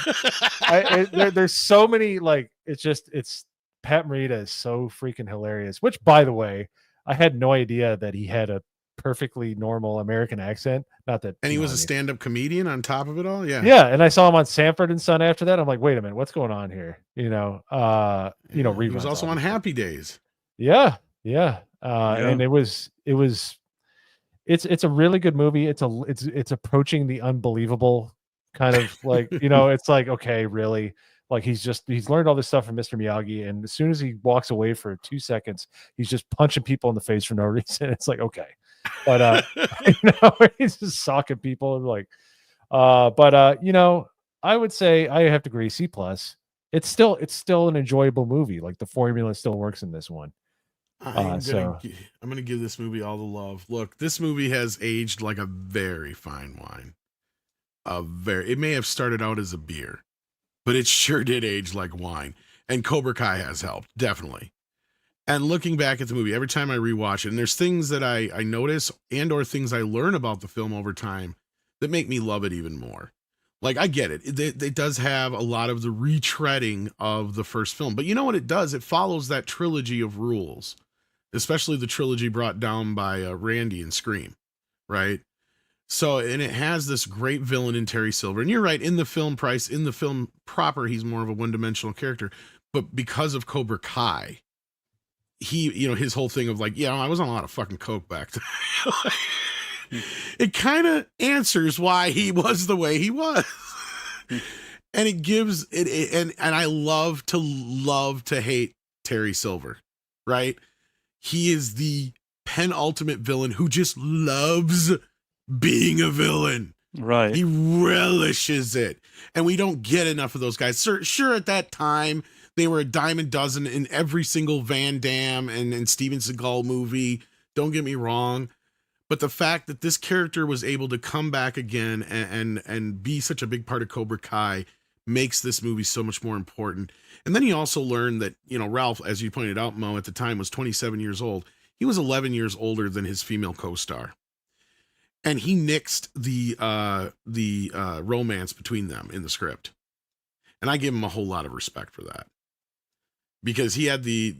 there's so many, like, it's Pat Morita is so freaking hilarious. Which, by the way, I had no idea that he had a perfectly normal American accent. Not that, and he was a stand-up comedian on top of it all. Yeah. Yeah, and I saw him on Sanford and Son after that. I'm like, wait a minute, what's going on here? He was also on Happy Days. Yeah. And it's a really good movie. It's approaching the unbelievable kind of like, it's like, okay, really? Like he's learned all this stuff from Mr. Miyagi, and as soon as he walks away for 2 seconds, he's just punching people in the face for no reason. It's like, okay. But he's just socking people, like I would say I have to agree, C+. It's still an enjoyable movie. Like the formula still works in this one. I'm gonna give this movie all the love. Look, this movie has aged like a very fine wine. It may have started out as a beer, but it sure did age like wine. And Cobra Kai has helped, definitely. And looking back at the movie, every time I rewatch it, and there's things that I notice and or things I learn about the film over time that make me love it even more. Like, I get it. It does have a lot of the retreading of the first film. But you know what it does? It follows that trilogy of rules, especially the trilogy brought down by Randy and Scream, right? So, and it has this great villain in Terry Silver. And you're right, in the film proper, he's more of a one-dimensional character. But because of Cobra Kai, he, his whole thing of like, I was on a lot of fucking coke back then. It kind of answers why he was the way he was. And it gives it, and I love to hate Terry Silver, right? He is the penultimate villain who just loves being a villain. Right. He relishes it. And we don't get enough of those guys. Sure, at that time, they were a dime a dozen in every single Van Damme and Steven Seagal movie. Don't get me wrong. But the fact that this character was able to come back again and be such a big part of Cobra Kai makes this movie so much more important. And then he also learned that, Ralph, as you pointed out, Mo, at the time was 27 years old. He was 11 years older than his female co-star. And he nixed the romance between them in the script. And I give him a whole lot of respect for that. Because he had the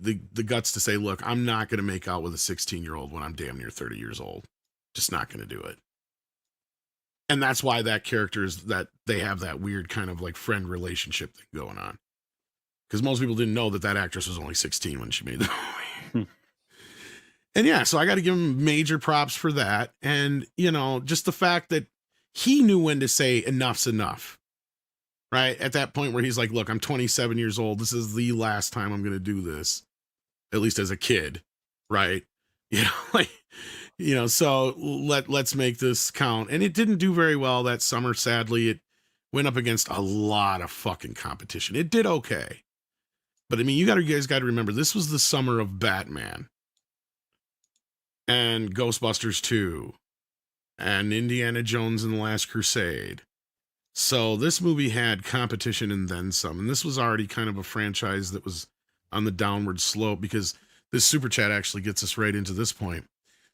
guts to say, look, I'm not going to make out with a 16-year-old when I'm damn near 30 years old. Just not going to do it. And that's why that character is that they have that weird kind of like friend relationship thing going on. Because most people didn't know that actress was only 16 when she made the movie. And yeah, so I got to give him major props for that. And, just the fact that he knew when to say enough's enough. Right? At that point where he's like, look, I'm 27 years old. This is the last time I'm going to do this. At least as a kid. Right? So let's make this count. And it didn't do very well that summer. Sadly, it went up against a lot of fucking competition. It did okay. But I mean, you guys got to remember, this was the summer of Batman and Ghostbusters 2 and Indiana Jones and the Last Crusade. So this movie had competition and then some. And this was already kind of a franchise that was on the downward slope, because this super chat actually gets us right into this point.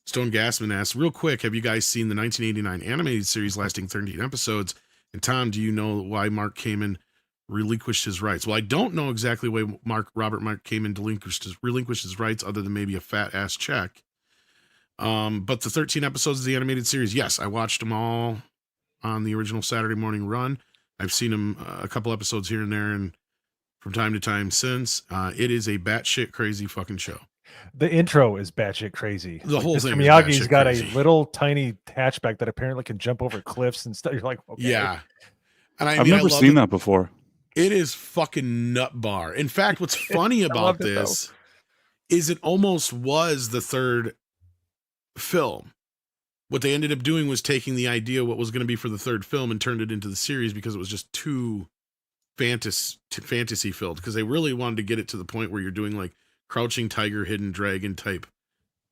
Stone Gassman asks, real quick, have you guys seen the 1989 animated series lasting 13 episodes? And Tom, do you know why Mark Kamen relinquished his rights? Well, I don't know exactly why Robert Mark Kamen relinquished his rights, other than maybe a fat ass check. But the 13 episodes of the animated series, yes, I watched them all on the original Saturday morning run. I've seen him a couple episodes here and there, and from time to time since. It is a batshit crazy fucking show. The intro is batshit crazy. The whole Mr. thing is Miyagi's batshit got crazy. a little tiny hatchback that apparently can jump over cliffs and stuff. You're like, okay. Yeah. And I've never seen that before. It is fucking nut bar. In fact, what's funny about this is it almost was the third film. What they ended up doing was taking the idea what was going to be for the third film and turned it into the series because it was just too fantasy filled, because they really wanted to get it to the point where you're doing like Crouching Tiger, Hidden Dragon type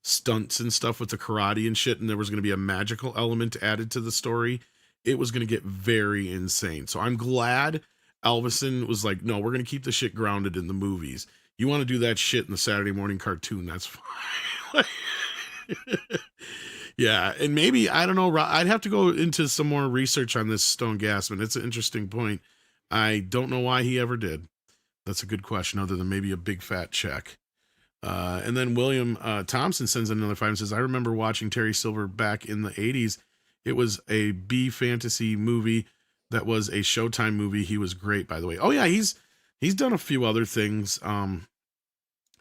stunts and stuff with the karate and shit, and there was going to be a magical element added to the story. It was going to get very insane. So I'm glad Elvison was like, no, we're going to keep the shit grounded in the movies. You want to do that shit in the Saturday morning cartoon, that's fine. Yeah, and maybe, I don't know, I'd have to go into some more research on this Stone Gassman. It's an interesting point. I don't know why he ever did. That's a good question, other than maybe a big fat check. And then William Thompson sends another 5 and says, I remember watching Terry Silver back in the 80s. It was a B fantasy movie that was a Showtime movie. He was great, by the way. Oh yeah, he's done a few other things. And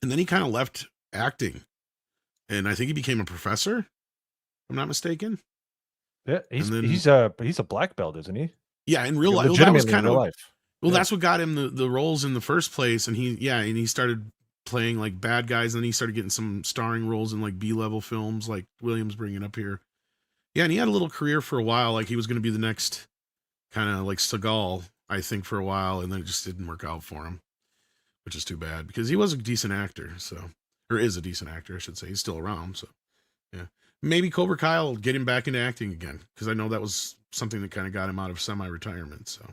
then he kind of left acting. And I think he became a professor, if I'm not mistaken. Yeah, he's a black belt, isn't he? Yeah, in real life. Legitimately in real life. Well, that's what got him the roles in the first place. And he started playing like bad guys, and then he started getting some starring roles in like B-level films like William's bringing up here. Yeah, and he had a little career for a while, like he was going to be the next kind of like Seagal, I think, for a while, and then it just didn't work out for him, which is too bad because he was a decent actor, or is a decent actor, I should say. He's still around, so yeah. Maybe Cobra Kai will get him back into acting again, because I know that was something that kind of got him out of semi-retirement. So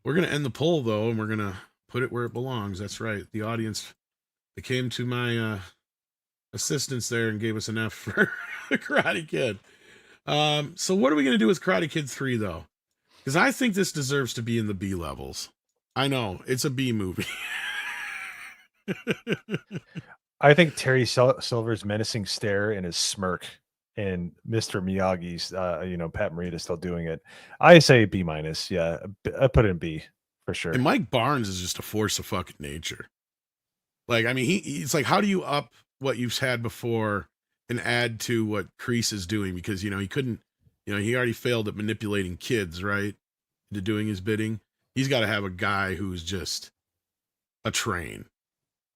we're going to end the poll, though, and we're going to put it where it belongs. That's right. The audience, they came to my assistance there and gave us an F for the Karate Kid. So what are we going to do with Karate Kid 3, though? Because I think this deserves to be in the B levels. I know, it's a B movie. I think Terry Silver's menacing stare and his smirk, and Mr. Miyagi's, Pat Morita still doing it. I say B minus. Yeah, I put it in B for sure. And Mike Barnes is just a force of fucking nature. Like, I mean, he's like, how do you up what you've had before and add to what Kreese is doing? Because, he couldn't, he already failed at manipulating kids, right? To doing his bidding. He's got to have a guy who's just a train.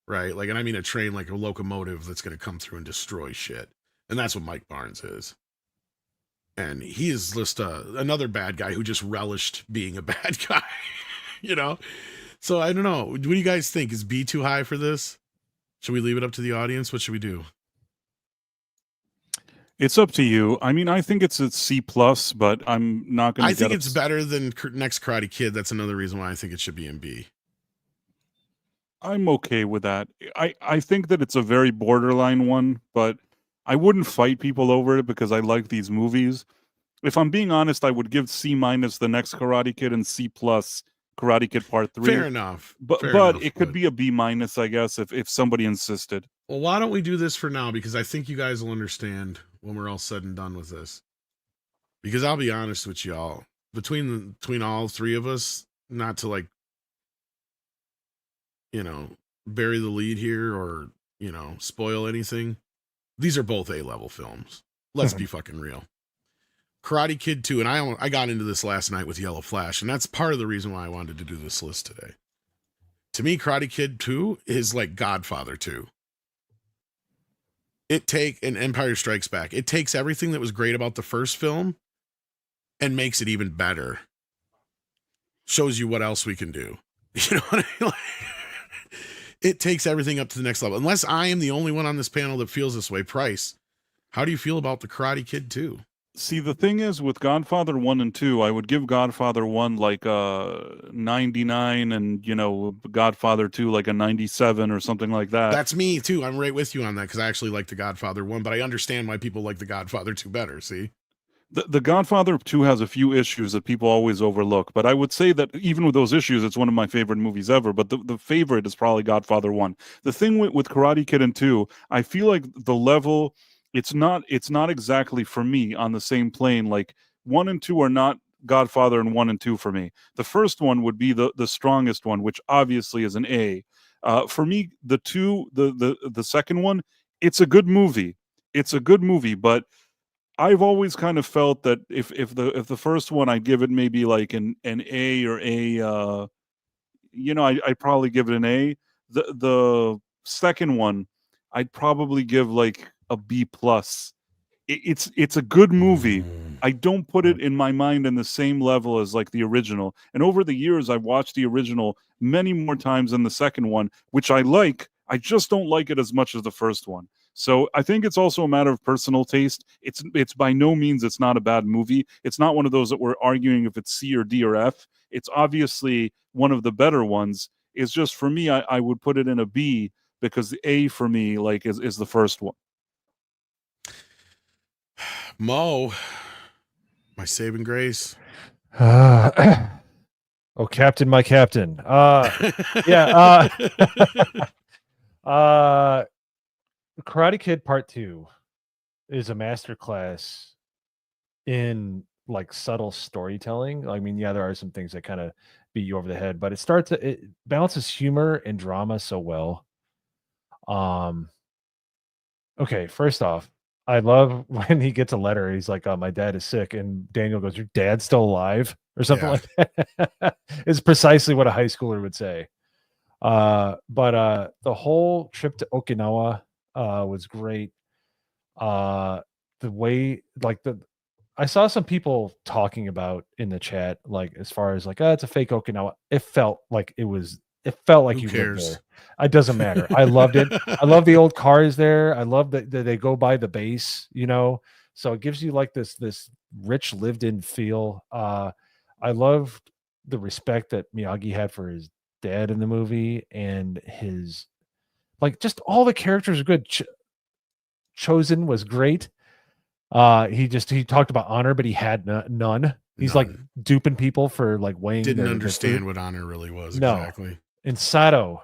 Right? Like, and I mean a train like a locomotive that's going to come through and destroy shit. And that's what Mike Barnes is. And he is just another bad guy who just relished being a bad guy. So I don't know. What do you guys think? Is B too high for this? Should we leave it up to the audience? What should we do? It's up to you. I mean, I think it's a C+, but I'm not going to. I think it's better than next Karate Kid. That's another reason why I think it should be in B. I'm okay with that. I think that it's a very borderline one, but I wouldn't fight people over it because I like these movies. If I'm being honest, I would give C- the next Karate Kid and C+ Karate Kid Part 3. Fair enough. But it could be a B-, I guess, if somebody insisted. Well, why don't we do this for now? Because I think you guys will understand when we're all said and done with this. Because I'll be honest with y'all, between all three of us, not to like, bury the lead here or, spoil anything. These are both A-level films. Let's be fucking real. Karate Kid 2, and I got into this last night with Yellow Flash, and that's part of the reason why I wanted to do this list today. To me, Karate Kid 2 is like Godfather 2. And Empire Strikes Back. It takes everything that was great about the first film and makes it even better. Shows you what else we can do. You know what I mean? It takes everything up to the next level. Unless I am the only one on this panel that feels this way. Price, how do you feel about the Karate Kid 2? See, the thing is, with Godfather 1 and 2, I would give Godfather 1 like a 99 and, Godfather 2 like a 97 or something like that. That's me, too. I'm right with you on that because I actually like the Godfather 1, but I understand why people like the Godfather 2 better, see? The Godfather 2 has a few issues that people always overlook, but I would say that even with those issues, it's one of my favorite movies ever, but the favorite is probably Godfather 1. The thing with Karate Kid and 2, I feel like the level, it's not exactly for me on the same plane. Like 1 and 2 are not Godfather in 1 and 2 for me. The first one would be the strongest one, which obviously is an A. For me, the second one, it's a good movie. It's a good movie, but I've always kind of felt that if the first one, I'd give it maybe like an A or a I'd probably give it an A. The second one, I'd probably give like a B plus. It's a good movie. I don't put it in my mind in the same level as like the original. And over the years, I've watched the original many more times than the second one, which I like. I just don't like it as much as the first one. So I think it's also a matter of personal taste. It's by no means it's not a bad movie. It's not one of those that we're arguing if it's C or D or F. It's obviously one of the better ones. It's just for me, I would put it in a B because the A for me like is the first one. Mo, my saving grace. Oh, Captain, my Captain. Yeah. Karate Kid Part 2 is a masterclass in like subtle storytelling. I mean, yeah, there are some things that kind of beat you over the head, but it balances humor and drama so well. Okay, first off, I love when he gets a letter. He's like, my dad is sick. And Daniel goes, your dad's still alive? Or something like that. It's precisely what a high schooler would say. But the whole trip to Okinawa was great. The way, like, I saw some people talking about in the chat, like, as far as like, it's a fake Okinawa. It felt like you lived there. It doesn't matter. I loved it. I love the old cars there. I love that they go by the base, so it gives you like this rich lived in feel. I loved the respect that Miyagi had for his dad in the movie, and his, like, just all the characters are good. Chosen was great. He talked about honor, but he had none. He's like duping people for like weighing. Didn't understand what honor really was. No. Exactly. And Sato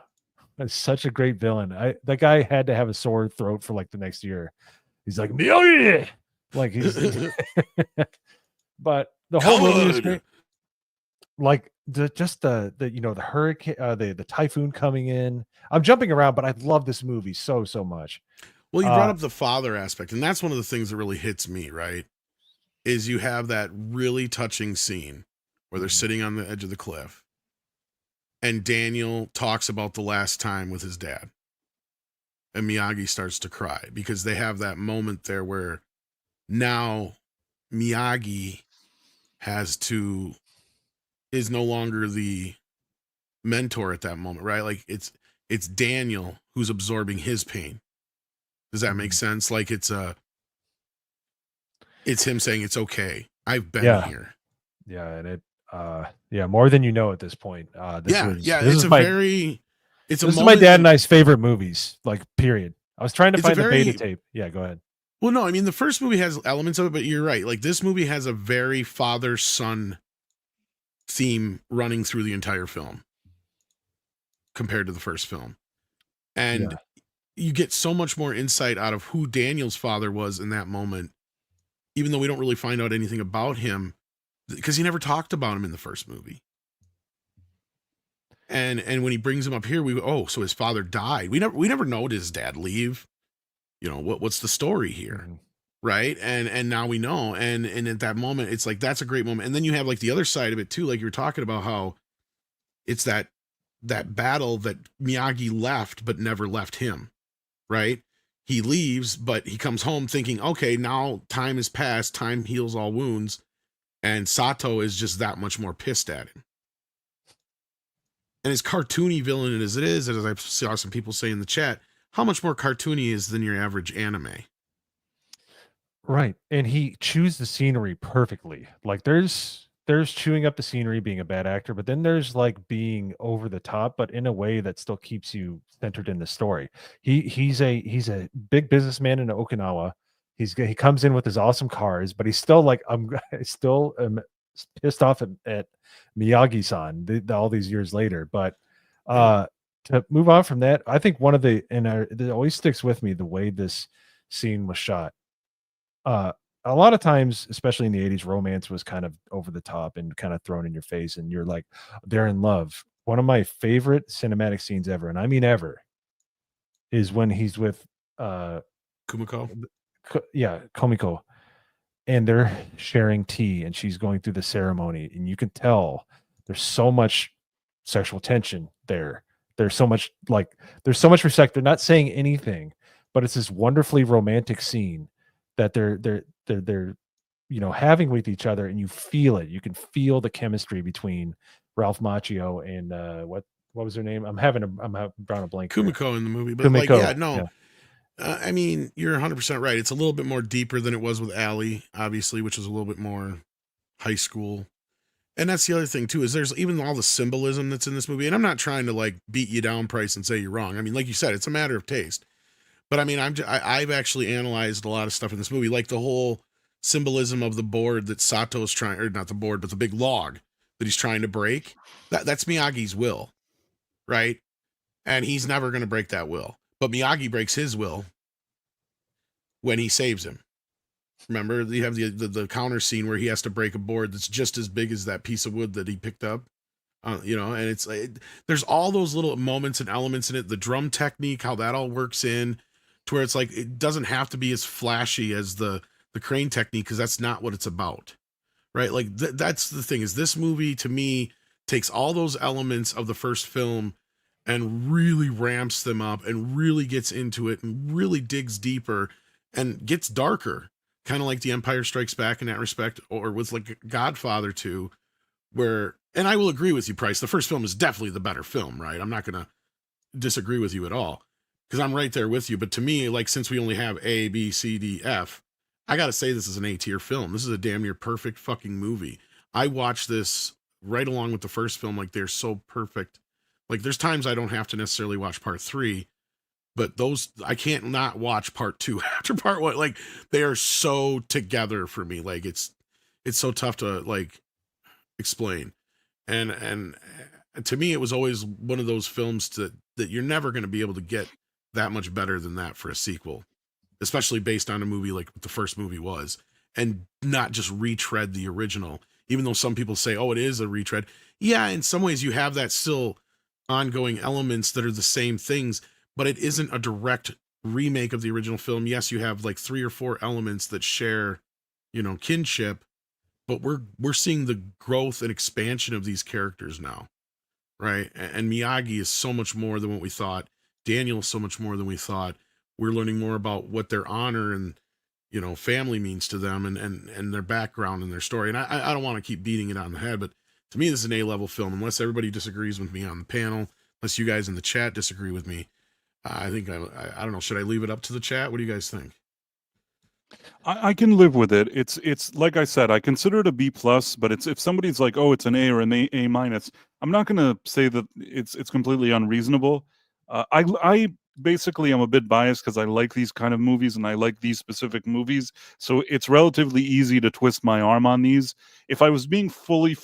is such a great villain. That guy had to have a sore throat for like the next year. He's like, like he's but the whole movie is great. Like the hurricane, the typhoon coming in. I'm jumping around, but I love this movie so much. Well, you brought up the father aspect, and that's one of the things that really hits me, right? Is you have that really touching scene where they're sitting on the edge of the cliff, and Daniel talks about the last time with his dad, and Miyagi starts to cry because they have that moment there where now Miyagi is no longer the mentor at that moment, right? Like it's Daniel who's absorbing his pain. Does that make sense? Like it's him saying it's okay. I've been here. Yeah, and it more than you know at this point. This is my dad and I's favorite movies, like, period. I was trying to find the beta tape. Yeah, go ahead. Well, no, I mean the first movie has elements of it, but you're right. Like this movie has a very father-son theme running through the entire film compared to the first film. And you get so much more insight out of who Daniel's father was in that moment, even though we don't really find out anything about him because he never talked about him in the first movie. And when he brings him up here, so his father died. We never know, did his dad leave? What's the story here? Mm-hmm. Right. And now we know. And at that moment, it's like, that's a great moment. And then you have like the other side of it too. Like you were talking about how it's that battle that Miyagi left, but never left him. Right. He leaves, but he comes home thinking, okay, now time has passed. Time heals all wounds. And Sato is just that much more pissed at him. And as cartoony villain as it is, as I saw some people say in the chat, how much more cartoony is than your average anime? Right. And he chews the scenery perfectly. Like there's chewing up the scenery, being a bad actor, but then there's like being over the top, but in a way that still keeps you centered in the story. He's a big businessman in Okinawa. He comes in with his awesome cars, but he's still like, I'm still pissed off at Miyagi-san all these years later. But to move on from that, I think it always sticks with me the way this scene was shot. a lot of times, especially in the 80s, romance was kind of over the top and kind of thrown in your face, and you're like, they're in love. One of my favorite cinematic scenes ever, and I mean ever, is when he's with Kumiko. yeah, Komiko, and they're sharing tea, and she's going through the ceremony, and you can tell there's so much sexual tension there. There's so much there's so much respect. They're not saying anything, but it's this wonderfully romantic scene that they're having with each other, and you feel it. You can feel the chemistry between Ralph Macchio and what was her name? I'm drawing a blank. Kumiko in the movie, but Kumiko, yeah, no. Yeah. I mean, you're 100% right. It's a little bit more deeper than it was with Allie, obviously, which was a little bit more high school. And that's the other thing, too, is there's even all the symbolism that's in this movie. And I'm not trying to, beat you down, Price, and say you're wrong. I mean, like you said, it's a matter of taste. But, I mean, I've actually analyzed a lot of stuff in this movie, like the whole symbolism of the board that Sato's trying, or not the board, but the big log that he's trying to break. That's Miyagi's will, right? And he's never going to break that will. But Miyagi breaks his will when he saves him. Remember, you have the counter scene where he has to break a board that's just as big as that piece of wood that he picked up. And it's there's all those little moments and elements in it. The drum technique, how that all works in to where it's like it doesn't have to be as flashy as the crane technique, because that's not what it's about, right? Like that's the thing, is this movie to me takes all those elements of the first film and really ramps them up and really gets into it and really digs deeper and gets darker, kind of like The Empire Strikes Back in that respect, or with like Godfather 2, where, and I will agree with you, Price, the first film is definitely the better film, right? I'm not going to disagree with you at all, because I'm right there with you. But to me, since we only have A, B, C, D, F, I got to say this is an A-tier film. This is a damn near perfect fucking movie. I watched this right along with the first film. They're so perfect. There's times I don't have to necessarily watch part 3, but those, I can't not watch part 2 after part 1. They are so together for me. It's so tough to explain. And to me, it was always one of those films that you're never going to be able to get that much better than that for a sequel, especially based on a movie like what the first movie was, and not just retread the original, even though some people say, oh, it is a retread. Yeah, in some ways you have that still ongoing elements that are the same things, but it isn't a direct remake of the original film. Yes, you have 3 or 4 elements that share, kinship, but we're seeing the growth and expansion of these characters now, right? And Miyagi is so much more than what we thought. Daniel is so much more than we thought. We're learning more about what their honor and family means to them, and their background and their story. And I don't want to keep beating it on the head, but to me, this is an A-level film, unless everybody disagrees with me on the panel, unless you guys in the chat disagree with me. I think, I don't know, should I leave it up to the chat? What do you guys think? I can live with it. It's like I said, I consider it a B plus, but it's, if somebody's like, oh, it's an A or an A minus, I'm not going to say that it's completely unreasonable. I basically am a bit biased because I like these kind of movies and I like these specific movies, so it's relatively easy to twist my arm on these. If I was being fully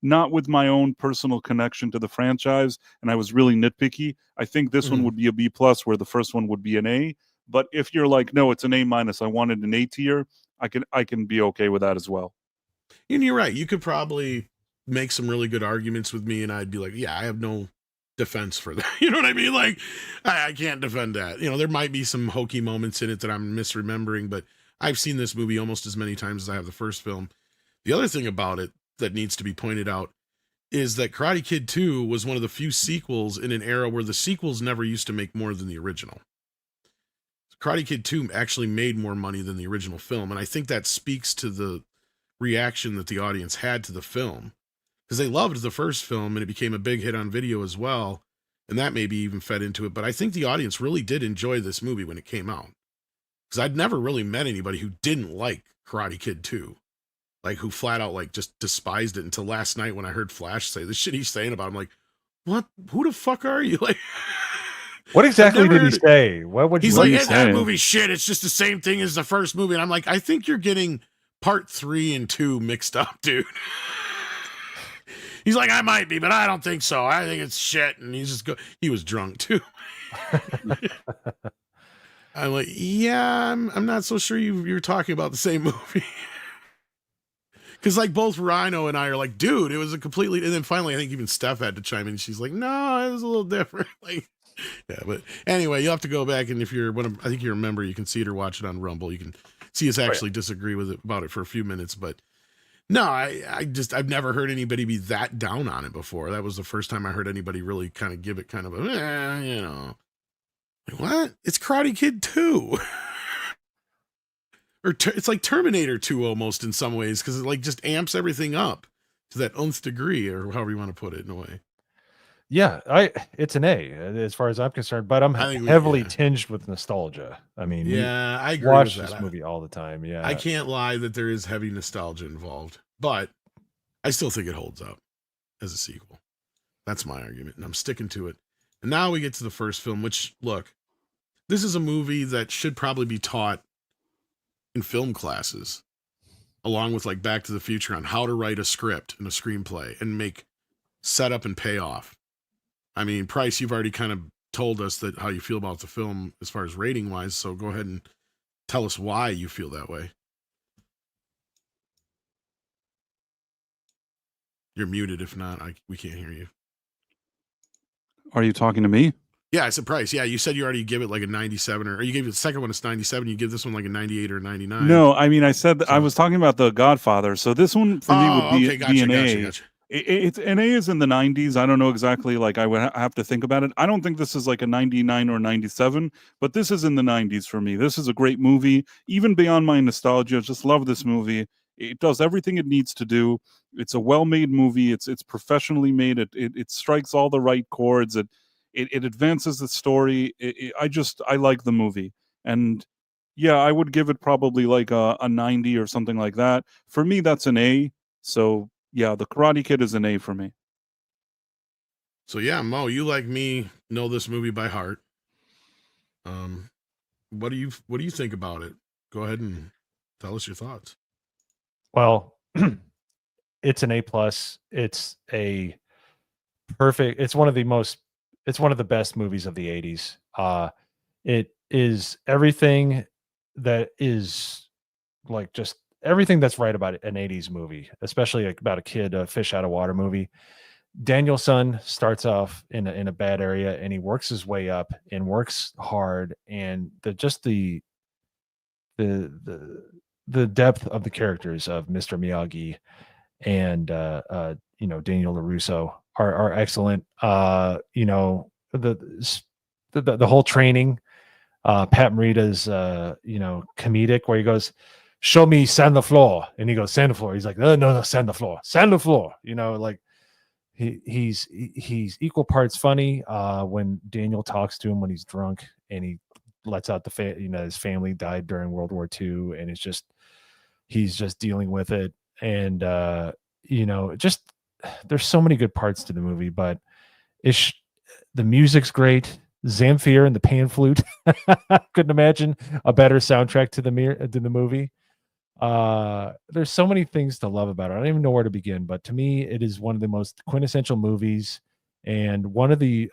not with my own personal connection to the franchise and I was really nitpicky, I think this one would be a B plus, where the first one would be an A. But if you're like, no, it's an A minus, I wanted an A tier, I can be okay with that as well. And you're right. You could probably make some really good arguments with me, and I'd be like, yeah, I have no defense for that. You know what I mean? I can't defend that. There might be some hokey moments in it that I'm misremembering, but I've seen this movie almost as many times as I have the first film. The other thing about it that needs to be pointed out is that Karate Kid 2 was one of the few sequels in an era where the sequels never used to make more than the original. Karate Kid 2 actually made more money than the original film, and I think that speaks to the reaction that the audience had to the film, because they loved the first film and it became a big hit on video as well, and that maybe even fed into it. But I think the audience really did enjoy this movie when it came out, because I'd never really met anybody who didn't like Karate Kid 2, who flat out just despised it, until last night when I heard Flash say the shit he's saying about it. I'm like, what? Who the fuck are you? What exactly did he say? What would he's like? That movie shit. It's just the same thing as the first movie. And I'm like, I think you're getting part 3 and 2 mixed up, dude. He's like, I might be, but I don't think so. I think it's shit. And he was drunk too. I'm like, yeah, I'm not so sure you're talking about the same movie. Because like both Rhino and I are like, dude, it was a completely. And then finally, I think even Steph had to chime in. She's like, no, it was a little different. Like, yeah, but anyway, you'll have to go back and if you're one of, I think you're a member, you can see it or watch it on Rumble. You can see us actually disagree with it about it for a few minutes. But no, I've never heard anybody be that down on it before. That was the first time I heard anybody really kind of give it kind of a, you know, like, what? It's Karate Kid 2. Or it's like Terminator 2 almost in some ways because it like just amps everything up to that nth degree or however you want to put it in a way. Yeah, it's an A as far as I'm concerned, but I'm heavily tinged with nostalgia. I mean, yeah, I agree watch with this that. movie all the time. Yeah, I can't lie that there is heavy nostalgia involved, but I still think it holds up as a sequel. That's my argument, and I'm sticking to it. And now we get to the first film, which, look, this is a movie that should probably be taught in film classes, along with like Back to the Future, on how to write a script and a screenplay and make setup and payoff. I mean, Price, you've already kind of told us that how you feel about the film as far as rating wise, so go ahead and tell us why you feel that way. You're muted. If not, we can't hear you. Are you talking to me? Yeah, I said Price. Yeah, you said you already give it like a 97, or you gave it the second one as 97. You give this one like a 98 or 99. No, I mean, I said I was talking about The Godfather. So this one for me would be, gotcha, be an A. Gotcha. It's an A is in the 90s. I don't know exactly. Like I would have to think about it. I don't think this is like a 99 or 97, but this is in the 90s for me. This is a great movie, even beyond my nostalgia. Just love this movie. It does everything it needs to do. It's a well-made movie. It's professionally made. It strikes all the right chords. It advances the story. I like the movie, and yeah, I would give it probably like a 90 or something like that. For me, that's an A. So yeah, The Karate Kid is an A for me. So yeah, Mo, you like me know this movie by heart. What do you think about it? Go ahead and tell us your thoughts. Well, it's an A plus. It's a perfect. It's one of the best movies of the 80s. It is everything that is like just everything that's right about an 80s movie, especially about a kid, a fish out of water movie. Daniel-san starts off in a bad area and he works his way up and works hard, and the depth of the characters of Mr. Miyagi and Daniel LaRusso are excellent. The whole training, Pat Morita's comedic, where he goes, show me sand the floor, and he goes, sand the floor. He's like, no, sand the floor, like he's equal parts funny when Daniel talks to him when he's drunk and he lets out his family died during World War II, and he's just dealing with it. And just there's so many good parts to the movie, but the music's great. Zamfir and the pan flute. Couldn't imagine a better soundtrack to the movie. There's so many things to love about it. I don't even know where to begin, but to me, it is one of the most quintessential movies. And one of the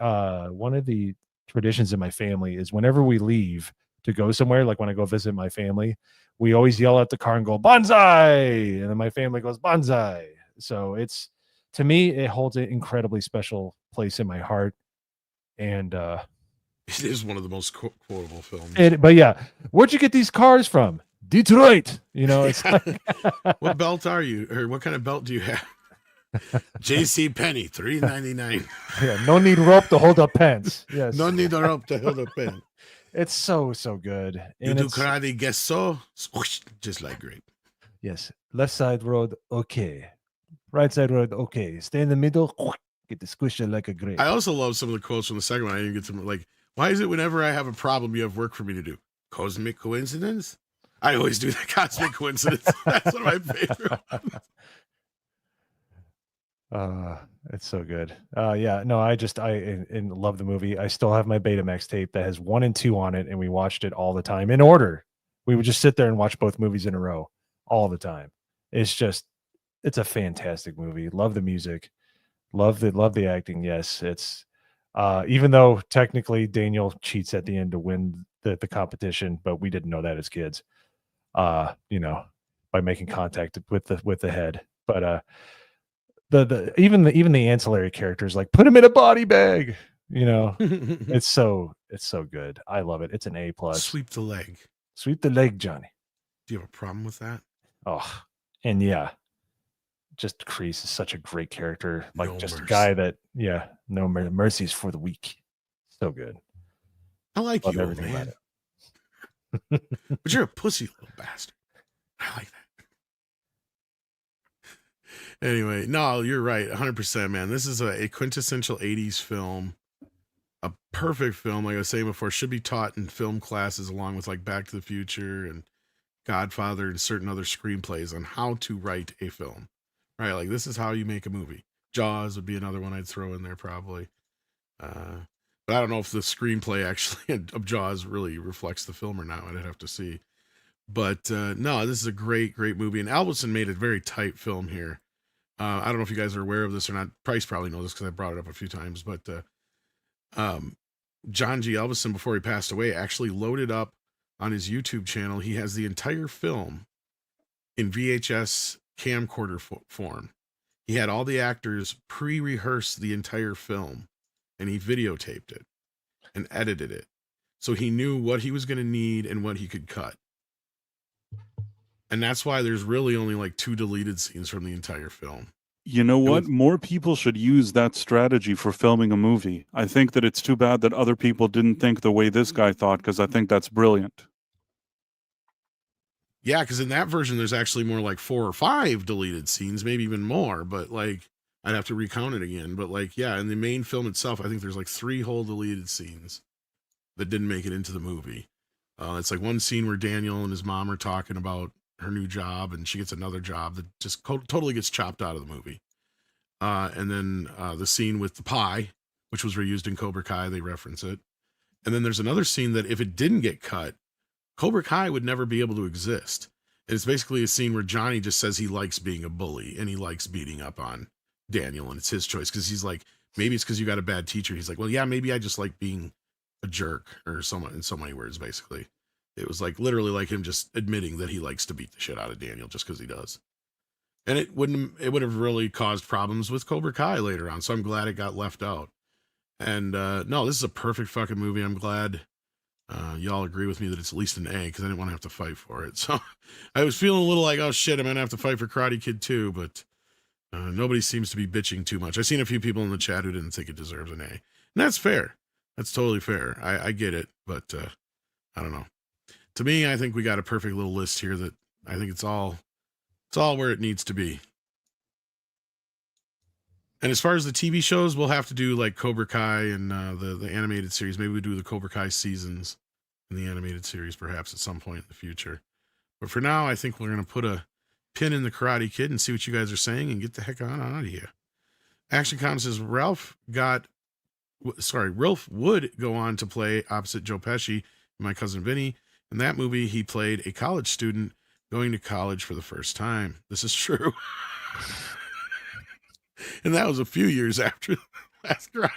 traditions in my family is whenever we leave to go somewhere, like when I go visit my family, we always yell at the car and go "Banzai," and then my family goes "Banzai." So to me, it holds an incredibly special place in my heart. And it is one of the most quotable films. But yeah, where'd you get these cars from? Detroit. It's like, what belt are you, or what kind of belt do you have? J.C. Penney, $3.99. Yeah, no need rope to hold up pants. Yes, no need a rope to hold up pants. It's so good. You do karate, guess so? Swoosh, just like grape. Yes, left side road, okay. Right side road, okay. Stay in the middle, get the squisher like a grape. I also love some of the quotes from the second one. I didn't get some like, why is it whenever I have a problem, you have work for me to do? Cosmic coincidence? I always do that cosmic coincidence. That's one of my favorite ones. It's so good. Yeah, no, I love the movie. I still have my Betamax tape that has 1 and 2 on it, and we watched it all the time in order. We would just sit there and watch both movies in a row all the time. It's a fantastic movie. Love the music. Love the acting. Yes, it's Even though technically Daniel cheats at the end to win the competition, but we didn't know that as kids. You know, by making contact with the head. But even the ancillary characters, like put him in a body bag. You know, it's so good. I love it. It's an A+. Sweep the leg. Sweep the leg, Johnny. Do you have a problem with that? Oh, and yeah, just Kreese is such a great character. Like No just mercy. a guy that, yeah, no mercies for the weak. So good. I like Love you, everything man. about it. But you're a pussy little bastard. I like that. Anyway, no, you're right. 100%, man. This is a quintessential 80s film. A perfect film, like I was saying before, should be taught in film classes along with like Back to the Future and Godfather and certain other screenplays on how to write a film. Right? Like this is how you make a movie. Jaws would be another one I'd throw in there probably. But I don't know if the screenplay actually of Jaws really reflects the film or not. I'd have to see. But no, this is a great, great movie. And Alvinson made a very tight film here. I don't know if you guys are aware of this or not. Price probably knows this because I brought it up a few times. But John G. Elvison, before he passed away, actually loaded up on his YouTube channel. He has the entire film in VHS camcorder form. He had all the actors pre-rehearse the entire film, and he videotaped it and edited it. So he knew what he was going to need and what he could cut. And that's why there's really only like 2 deleted scenes from the entire film. You know what? More people should use that strategy for filming a movie. I think that it's too bad that other people didn't think the way this guy thought, because I think that's brilliant. Yeah, because in that version, there's actually more like 4 or 5 deleted scenes, maybe even more. But like, I'd have to recount it again. But like, yeah, in the main film itself, I think there's like 3 whole deleted scenes that didn't make it into the movie. It's like one scene where Daniel and his mom are talking about her new job, and she gets another job that just totally gets chopped out of the movie. And then the scene with the pie, which was reused in Cobra Kai, they reference it. And then there's another scene that if it didn't get cut, Cobra Kai would never be able to exist. And it's basically a scene where Johnny just says he likes being a bully and he likes beating up on Daniel, and it's his choice because he's like, maybe it's because you got a bad teacher. He's like, well, yeah, maybe I just like being a jerk, or someone in so many words, basically. It was like literally like him just admitting that he likes to beat the shit out of Daniel just because he does. And it would have really caused problems with Cobra Kai later on. So I'm glad it got left out. And no, this is a perfect fucking movie. I'm glad y'all agree with me that it's at least an A, because I didn't want to have to fight for it. So I was feeling a little like, oh shit, I'm going to have to fight for Karate Kid 2, but nobody seems to be bitching too much. I've seen a few people in the chat who didn't think it deserves an A. And that's fair. That's totally fair. I get it, but I don't know. To me, I think we got a perfect little list here that I think it's all where it needs to be. And as far as the TV shows, we'll have to do like Cobra Kai and the animated series. Maybe we do the Cobra Kai seasons in the animated series perhaps at some point in the future. But for now, I think we're going to put a pin in the Karate Kid and see what you guys are saying and get the heck on out of here. Action Com says Ralph would go on to play opposite Joe Pesci in My Cousin Vinny. In that movie, he played a college student going to college for the first time. This is true. And that was a few years after the last Karate.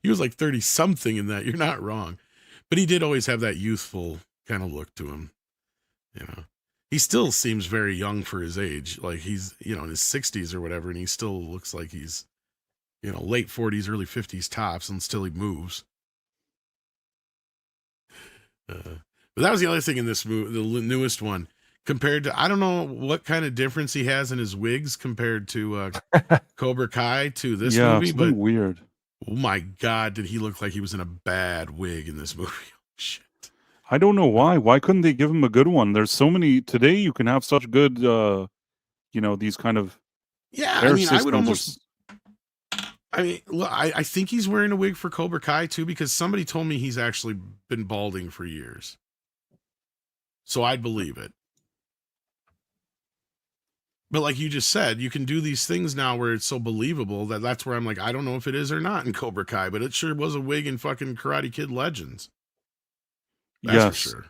He was like 30 something in that. You're not wrong. But he did always have that youthful kind of look to him. You know, he still seems very young for his age. Like he's, in his 60s or whatever. And he still looks like he's, late 40s, early 50s tops, and still he moves. But that was the other thing in this movie, the newest one, compared to, I don't know what kind of difference he has in his wigs compared to Cobra Kai to this movie, it's but weird. Oh my God, did he look like he was in a bad wig in this movie? Shit. I don't know why. Why couldn't they give him a good one? There's so many today. You can have such good, these kind of. Yeah, I mean, I would almost. I mean, look, I think he's wearing a wig for Cobra Kai too, because somebody told me he's actually been balding for years. So I'd believe it. But like you just said, you can do these things now where it's so believable that's where I'm like, I don't know if it is or not in Cobra Kai, but it sure was a wig in fucking Karate Kid Legends. That's for sure.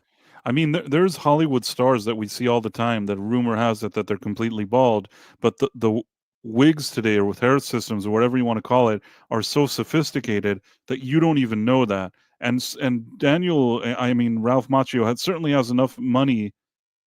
I mean, there's Hollywood stars that we see all the time that rumor has it that they're completely bald, but the wigs today or with hair systems or whatever you want to call it are so sophisticated that you don't even know that. And Daniel, I mean Ralph Macchio certainly has enough money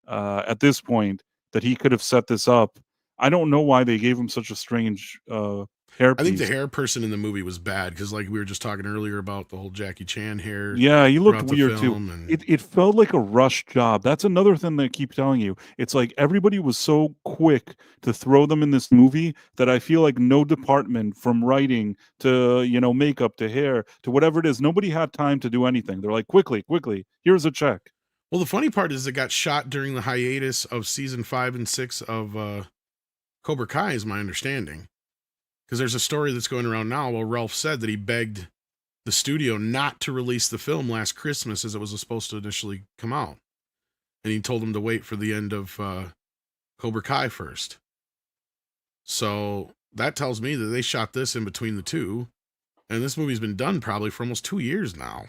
at this point that he could have set this up. I don't know why they gave him such a strange hairpiece. I think the hair person in the movie was bad because, like we were just talking earlier about the whole Jackie Chan hair. Yeah, he looked weird too. And... It felt like a rushed job. That's another thing that I keep telling you. It's like everybody was so quick to throw them in this movie that I feel like no department, from writing to, you know, makeup to hair to whatever it is, nobody had time to do anything. They're like, quickly, here's a check. Well, the funny part is it got shot during the hiatus of season 5 and 6 of Cobra Kai, is my understanding. Because there's a story that's going around now where Ralph said that he begged the studio not to release the film last Christmas as it was supposed to initially come out. And he told them to wait for the end of Cobra Kai first. So that tells me that they shot this in between the two. And this movie's been done probably for almost 2 years now.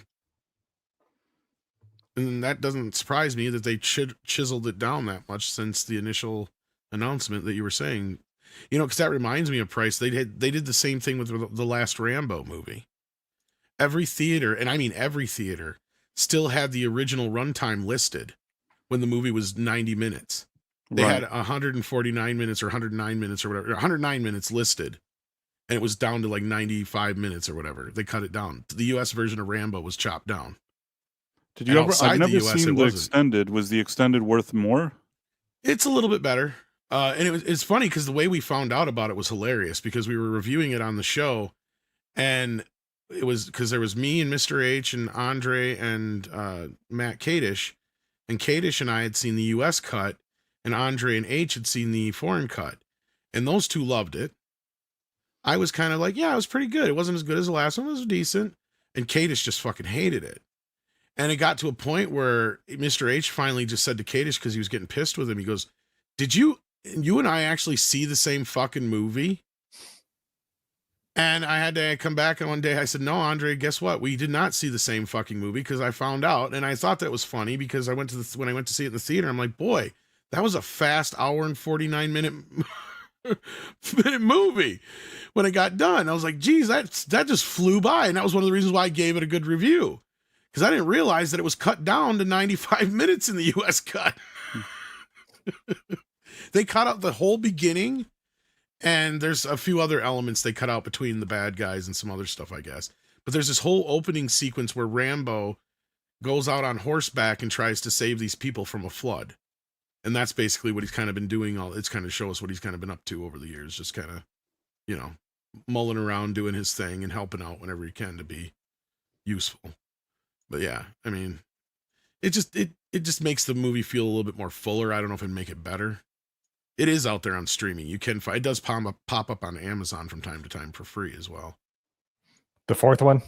And that doesn't surprise me that they chiseled it down that much since the initial announcement that you were saying. You know, because that reminds me of Price. They did the same thing with the last Rambo movie. Every theater, and I mean every theater, still had the original runtime listed when the movie was 90 minutes. They had 149 minutes or 109 minutes or whatever, 109 minutes listed. And it was down to like 95 minutes or whatever. They cut it down. The U.S. version of Rambo was chopped down. Did you ever? I've never seen the extended. Was the extended worth more? It's a little bit better. And it's funny because the way we found out about it was hilarious because we were reviewing it on the show, and it was because there was me and Mr. H and Andre and Matt Kadish, and Kadish and I had seen the U.S. cut, and Andre and H had seen the foreign cut, and those two loved it. I was kind of like, yeah, it was pretty good. It wasn't as good as the last one. It was decent. And Kadish just fucking hated it. And it got to a point where Mr. H finally just said to Kadish, because he was getting pissed with him, he goes, did you and I actually see the same fucking movie? And I had to come back, and one day I said, no, Andre, guess what? We did not see the same fucking movie, because I found out, and I thought that was funny because when I went to see it in the theater, I'm like, boy, that was a fast hour and 49 minute movie. When it got done, I was like, geez, that just flew by. And that was one of the reasons why I gave it a good review. Because I didn't realize that it was cut down to 95 minutes in the U.S. cut. They cut out the whole beginning, and there's a few other elements they cut out between the bad guys and some other stuff, I guess. But there's this whole opening sequence where Rambo goes out on horseback and tries to save these people from a flood. And that's basically what he's kind of been doing. It's kind of show us what he's kind of been up to over the years. Just kind of, you know, mulling around doing his thing and helping out whenever he can to be useful. But yeah, I mean, it just makes the movie feel a little bit more fuller. I don't know if it'd make it better. It is out there on streaming. You can find it. Does pop up on Amazon from time to time for free as well. The fourth one,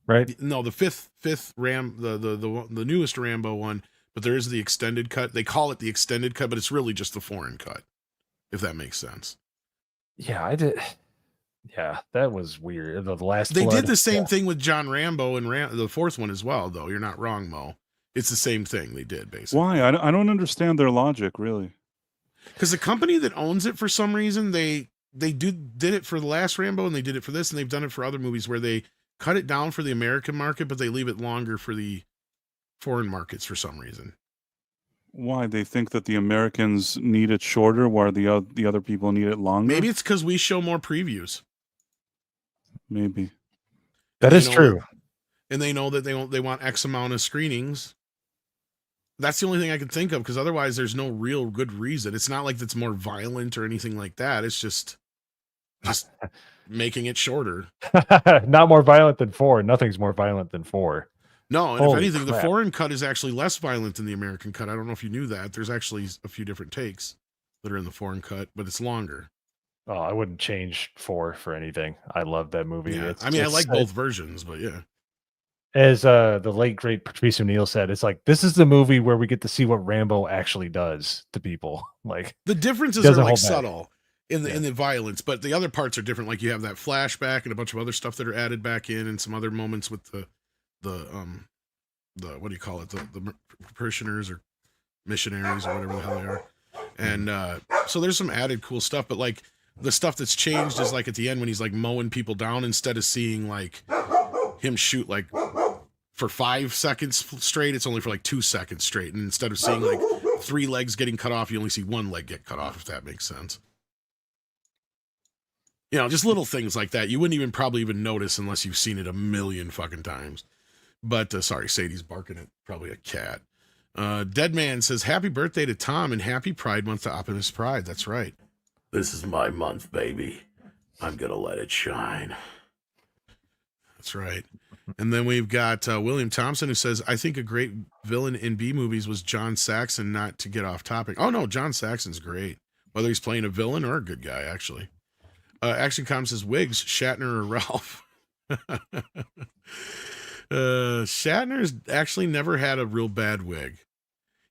right? No, the fifth the newest Rambo one. But there is the extended cut. They call it the extended cut, but it's really just the foreign cut, if that makes sense. Yeah, I did. Yeah, that was weird. The last they did the same thing with John Rambo and the fourth one as well, though. You're not wrong, Mo. It's the same thing they did, basically. Why? I don't understand their logic, really. Because the company that owns it, for some reason, they did it for the last Rambo, and they did it for this, and they've done it for other movies where they cut it down for the American market, but they leave it longer for the foreign markets for some reason. Why? They think that the Americans need it shorter while the other people need it longer? Maybe it's because we show more previews. Maybe. That is true. And they know that they want X amount of screenings. That's the only thing I can think of, because otherwise there's no real good reason. It's not like it's more violent or anything like that. It's just making it shorter. Not more violent than 4. Nothing's more violent than 4. No, and if anything, the foreign cut is actually less violent than the American cut. I don't know if you knew that. There's actually a few different takes that are in the foreign cut, but it's longer. Oh, I wouldn't change 4 for anything. I love that movie. Yeah. I like both versions, but yeah. As the late great Patrice O'Neill said, it's like, this is the movie where we get to see what Rambo actually does to people. Like, the differences are like subtle in the violence, but the other parts are different. Like you have that flashback and a bunch of other stuff that are added back in, and some other moments with the what do you call it? The parishioners or missionaries or whatever the hell they are. And so there's some added cool stuff, but like The stuff that's changed is like at the end when he's like mowing people down, instead of seeing like him shoot like for 5 seconds straight, it's only for like 2 seconds straight. And instead of seeing like 3 legs getting cut off, you only see 1 leg get cut off, if that makes sense. You know, just little things like that. You wouldn't even probably even notice unless you've seen it a million fucking times. But sorry, Sadie's barking at probably a cat. Dead Man says, happy birthday to Tom and happy Pride Month to Optimus Pride. That's right. This is my month, baby. I'm going to let it shine. That's right. And then we've got William Thompson, who says, I think a great villain in B movies was John Saxon, not to get off topic. Oh, no, John Saxon's great. Whether he's playing a villain or a good guy, actually. Action Com says, Wiggs, Shatner or Ralph? Shatner's actually never had a real bad wig.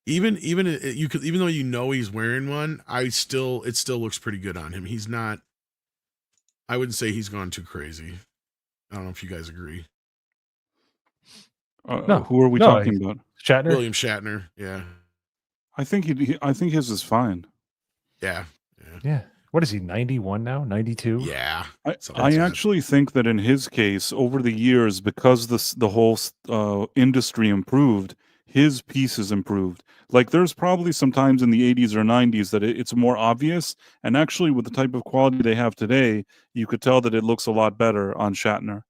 Even though you know he's wearing one, it still looks pretty good on him. He's not, I wouldn't say he's gone too crazy. I don't know if you guys agree. No, who are we talking about? Shatner? William Shatner, yeah. I think I think his is fine. Yeah. What is he, 91 now? 92? Yeah. I actually think that in his case, over the years, because the whole industry improved, his pieces improved. Like there's probably some times in the 80s or 90s that it's more obvious, and actually with the type of quality they have today, you could tell that it looks a lot better on Shatner.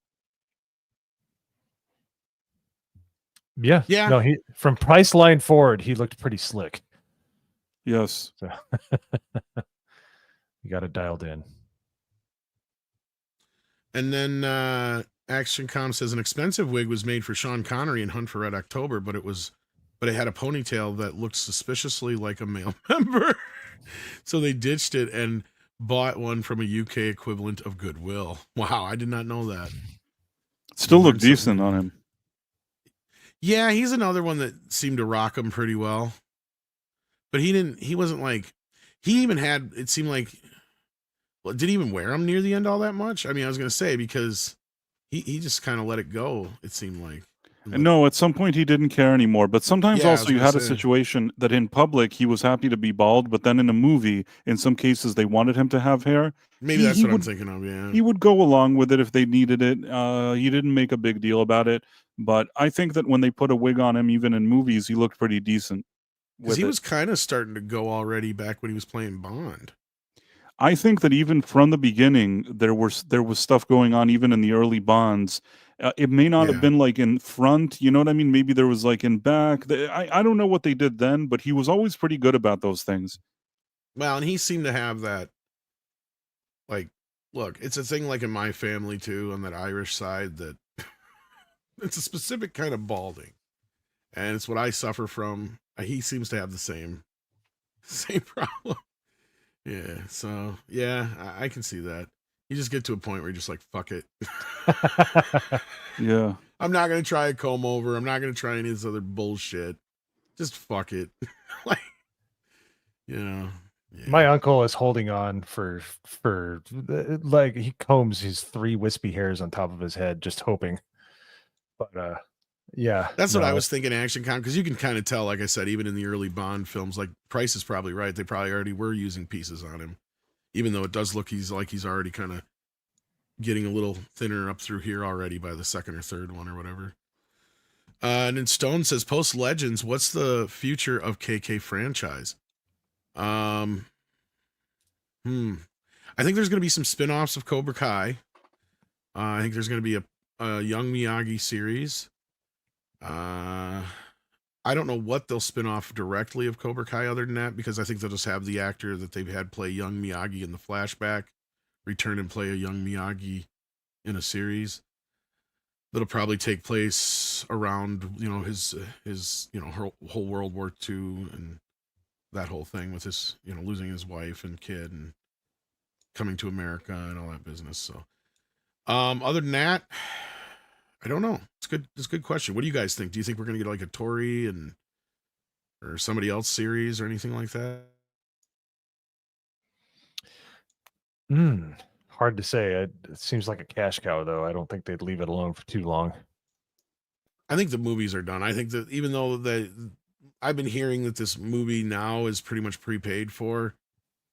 Yeah. Yeah. No, he from Priceline forward, he looked pretty slick. Yes. So you got it dialed in. And then Action Com says an expensive wig was made for Sean Connery in Hunt for Red October, but it had a ponytail that looked suspiciously like a male member. So they ditched it and bought one from a UK equivalent of Goodwill. Wow, I did not know that. Still looked decent on him. Yeah, he's another one that seemed to rock him pretty well. But he wasn't like, he even had, it seemed like, well, did he even wear them near the end all that much? I mean, I was going to say, because he just kind of let it go, it seemed like. No, at some point he didn't care anymore. But sometimes also you had a situation that in public he was happy to be bald, but then in a movie, in some cases they wanted him to have hair. Maybe that's what I'm thinking of, yeah. He would go along with it if they needed it. He didn't make a big deal about it. But I think that when they put a wig on him, even in movies, he looked pretty decent. Because he was kind of starting to go already back when he was playing Bond. I think that even from the beginning, there was stuff going on even in the early Bonds. It may not have been like in front, you know what I mean? Maybe there was like in back. I don't know what they did then, but he was always pretty good about those things. Well, and he seemed to have that, like, look, it's a thing like in my family too, on that Irish side, that it's a specific kind of balding. And it's what I suffer from. He seems to have the same problem. Yeah, so yeah, I can see that. You just get to a point where you're just like, fuck it. Yeah. I'm not gonna try a comb over. I'm not gonna try any of this other bullshit. Just fuck it. Like, you know. Yeah. My uncle is holding on for like he combs his 3 wispy hairs on top of his head, just hoping. But yeah, that's what I was thinking. Action Com, because you can kind of tell, like I said, even in the early Bond films, like Price is probably right. They probably already were using pieces on him, even though it does look he's already kind of getting a little thinner up through here already by the second or third one or whatever. And then Stone says, post Legends, what's the future of KK franchise? I think there's going to be some spin-offs of Cobra Kai. I think there's going to be a Young Miyagi series. I don't know what they'll spin off directly of Cobra Kai other than that, because I think they'll just have the actor that they've had play young Miyagi in the flashback return and play a young Miyagi in a series that'll probably take place around, you know, his you know, whole World War II and that whole thing with his, you know, losing his wife and kid and coming to America and all that business. So other than that, I don't know. It's good. It's a good question. What do you guys think? Do you think we're going to get like a Tory or somebody else series or anything like that? Hard to say. It seems like a cash cow, though. I don't think they'd leave it alone for too long. I think the movies are done. I think that even though I've been hearing that this movie now is pretty much prepaid for,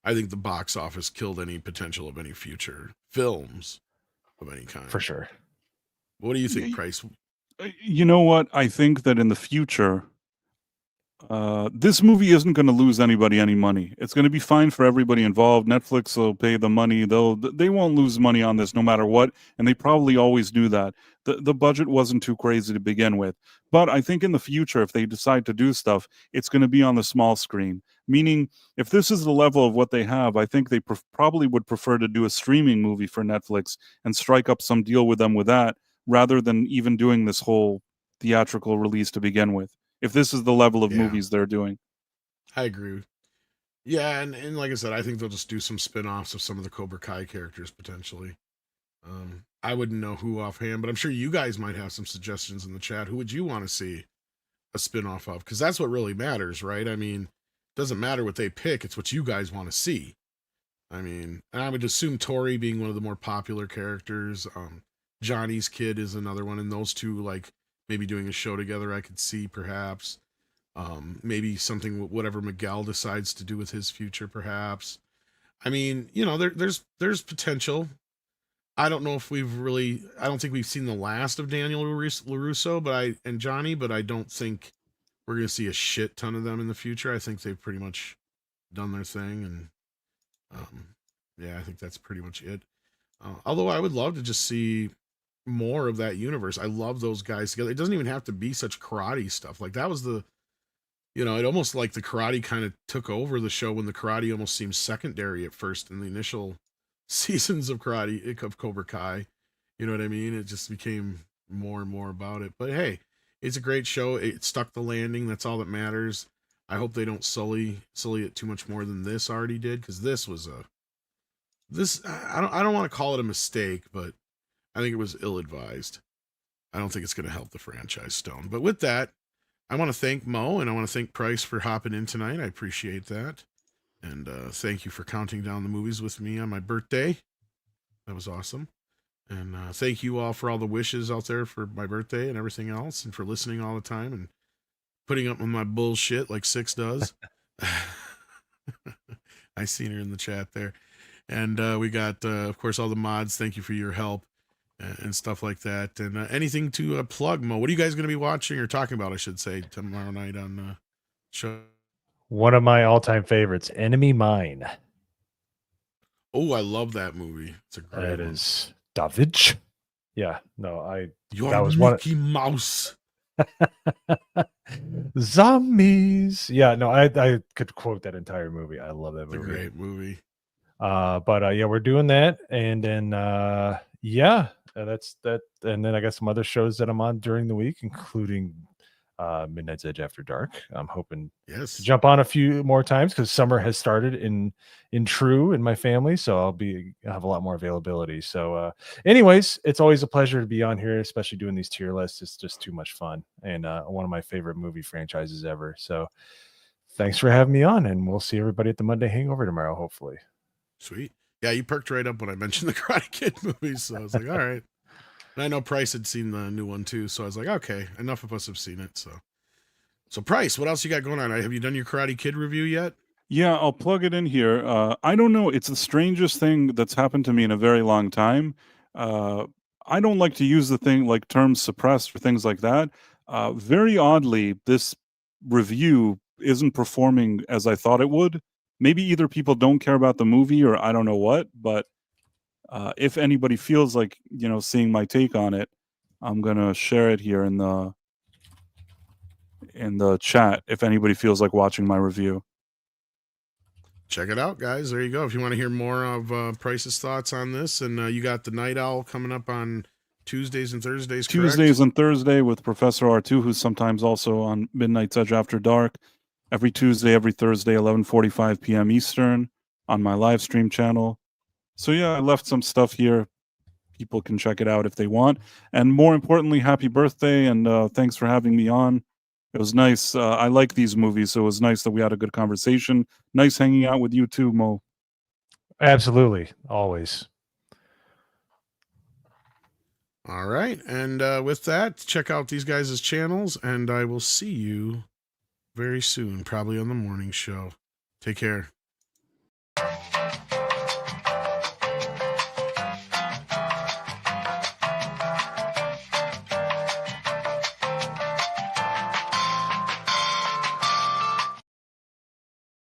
I think the box office killed any potential of any future films of any kind. For sure. What do you think, Price? You know what? I think that in the future, this movie isn't going to lose anybody any money. It's going to be fine for everybody involved. Netflix will pay the money. They won't lose money on this no matter what, and they probably always do that. The budget wasn't too crazy to begin with, but I think in the future, if they decide to do stuff, it's going to be on the small screen. Meaning, if this is the level of what they have, I think they probably would prefer to do a streaming movie for Netflix and strike up some deal with them with that, rather than even doing this whole theatrical release to begin with, if this is the level of movies they're doing. I agree. Yeah, and like I said, I think they'll just do some spin-offs of some of the Cobra Kai characters potentially. I wouldn't know who offhand, but I'm sure you guys might have some suggestions in the chat. Who would you want to see a spin-off of? Because that's what really matters, right? I mean, it doesn't matter what they pick, it's what you guys want to see. I mean, and I would assume Tori being one of the more popular characters. Johnny's kid is another one, and those two, like, maybe doing a show together, I could see perhaps. Maybe something whatever Miguel decides to do with his future, perhaps. I mean, you know, there's potential. I don't know if I don't think we've seen the last of Daniel LaRusso, and Johnny, but I don't think we're gonna see a shit ton of them in the future. I think they've pretty much done their thing, and yeah, I think that's pretty much it. Although I would love to just see more of that universe. I love those guys together. It doesn't even have to be such karate stuff. Like that was it almost like the karate kind of took over the show when the karate almost seemed secondary at first in the initial seasons of Cobra Kai. You know what I mean? It just became more and more about it. But hey, it's a great show. It stuck the landing. That's all that matters. I hope they don't sully it too much more than this already did, because this was I don't want to call it a mistake, but I think it was ill-advised. I don't think it's going to help the franchise, Stone. But with that, I want to thank Mo and I want to thank Price for hopping in tonight. I appreciate that. And thank you for counting down the movies with me on my birthday. That was awesome. And thank you all for all the wishes out there for my birthday and everything else, and for listening all the time and putting up with my bullshit like Six does. I seen her in the chat there. And we got, of course, all the mods. Thank you for your help and stuff like that. And anything to plug, Mo? What are you guys going to be watching or talking about, I should say, tomorrow night on show? One of my all-time favorites, Enemy Mine. Oh, I love that movie. It's a great one. It is Davidge. Yeah, no, You're that was Mickey Mouse. Zombies. Yeah, no, I could quote that entire movie. I love that movie. It's a great movie. But yeah, we're doing that, and then yeah, that's that. And then I got some other shows that I'm on during the week, including Midnight's Edge After Dark. I'm hoping to jump on a few more times because summer has started in True in my family, so I'll have a lot more availability. So anyways, it's always a pleasure to be on here, especially doing these tier lists. It's just too much fun, and one of my favorite movie franchises ever. So thanks for having me on, and we'll see everybody at the Monday Hangover tomorrow, hopefully. Sweet. Yeah, you perked right up when I mentioned the Karate Kid movies, so I was like, all right. And I know Price had seen the new one too, so I was like, okay, enough of us have seen it. So Price, what else you got going on? Have you done your Karate Kid review yet? Yeah, I'll plug it in here. I don't know. It's the strangest thing that's happened to me in a very long time. I don't like to use the thing like terms suppressed or things like that. Very oddly, this review isn't performing as I thought it would. Maybe either people don't care about the movie or I don't know what, but if anybody feels like, seeing my take on it, I'm going to share it here in the chat if anybody feels like watching my review. Check it out, guys. There you go. If you want to hear more of Price's thoughts on this, and you got the Night Owl coming up on Tuesdays and Thursdays, correct? Tuesdays and Thursday with Professor R2, who's sometimes also on Midnight's Edge After Dark. Every Tuesday, every Thursday, 11:45 p.m. Eastern on my live stream channel. So yeah, I left some stuff here. People can check it out if they want. And more importantly, happy birthday, and thanks for having me on. It was nice. I like these movies, so it was nice that we had a good conversation. Nice hanging out with you too, Mo. Absolutely. Always. All right. And with that, check out these guys' channels, and I will see you very soon, probably on the morning show. Take care. Bye.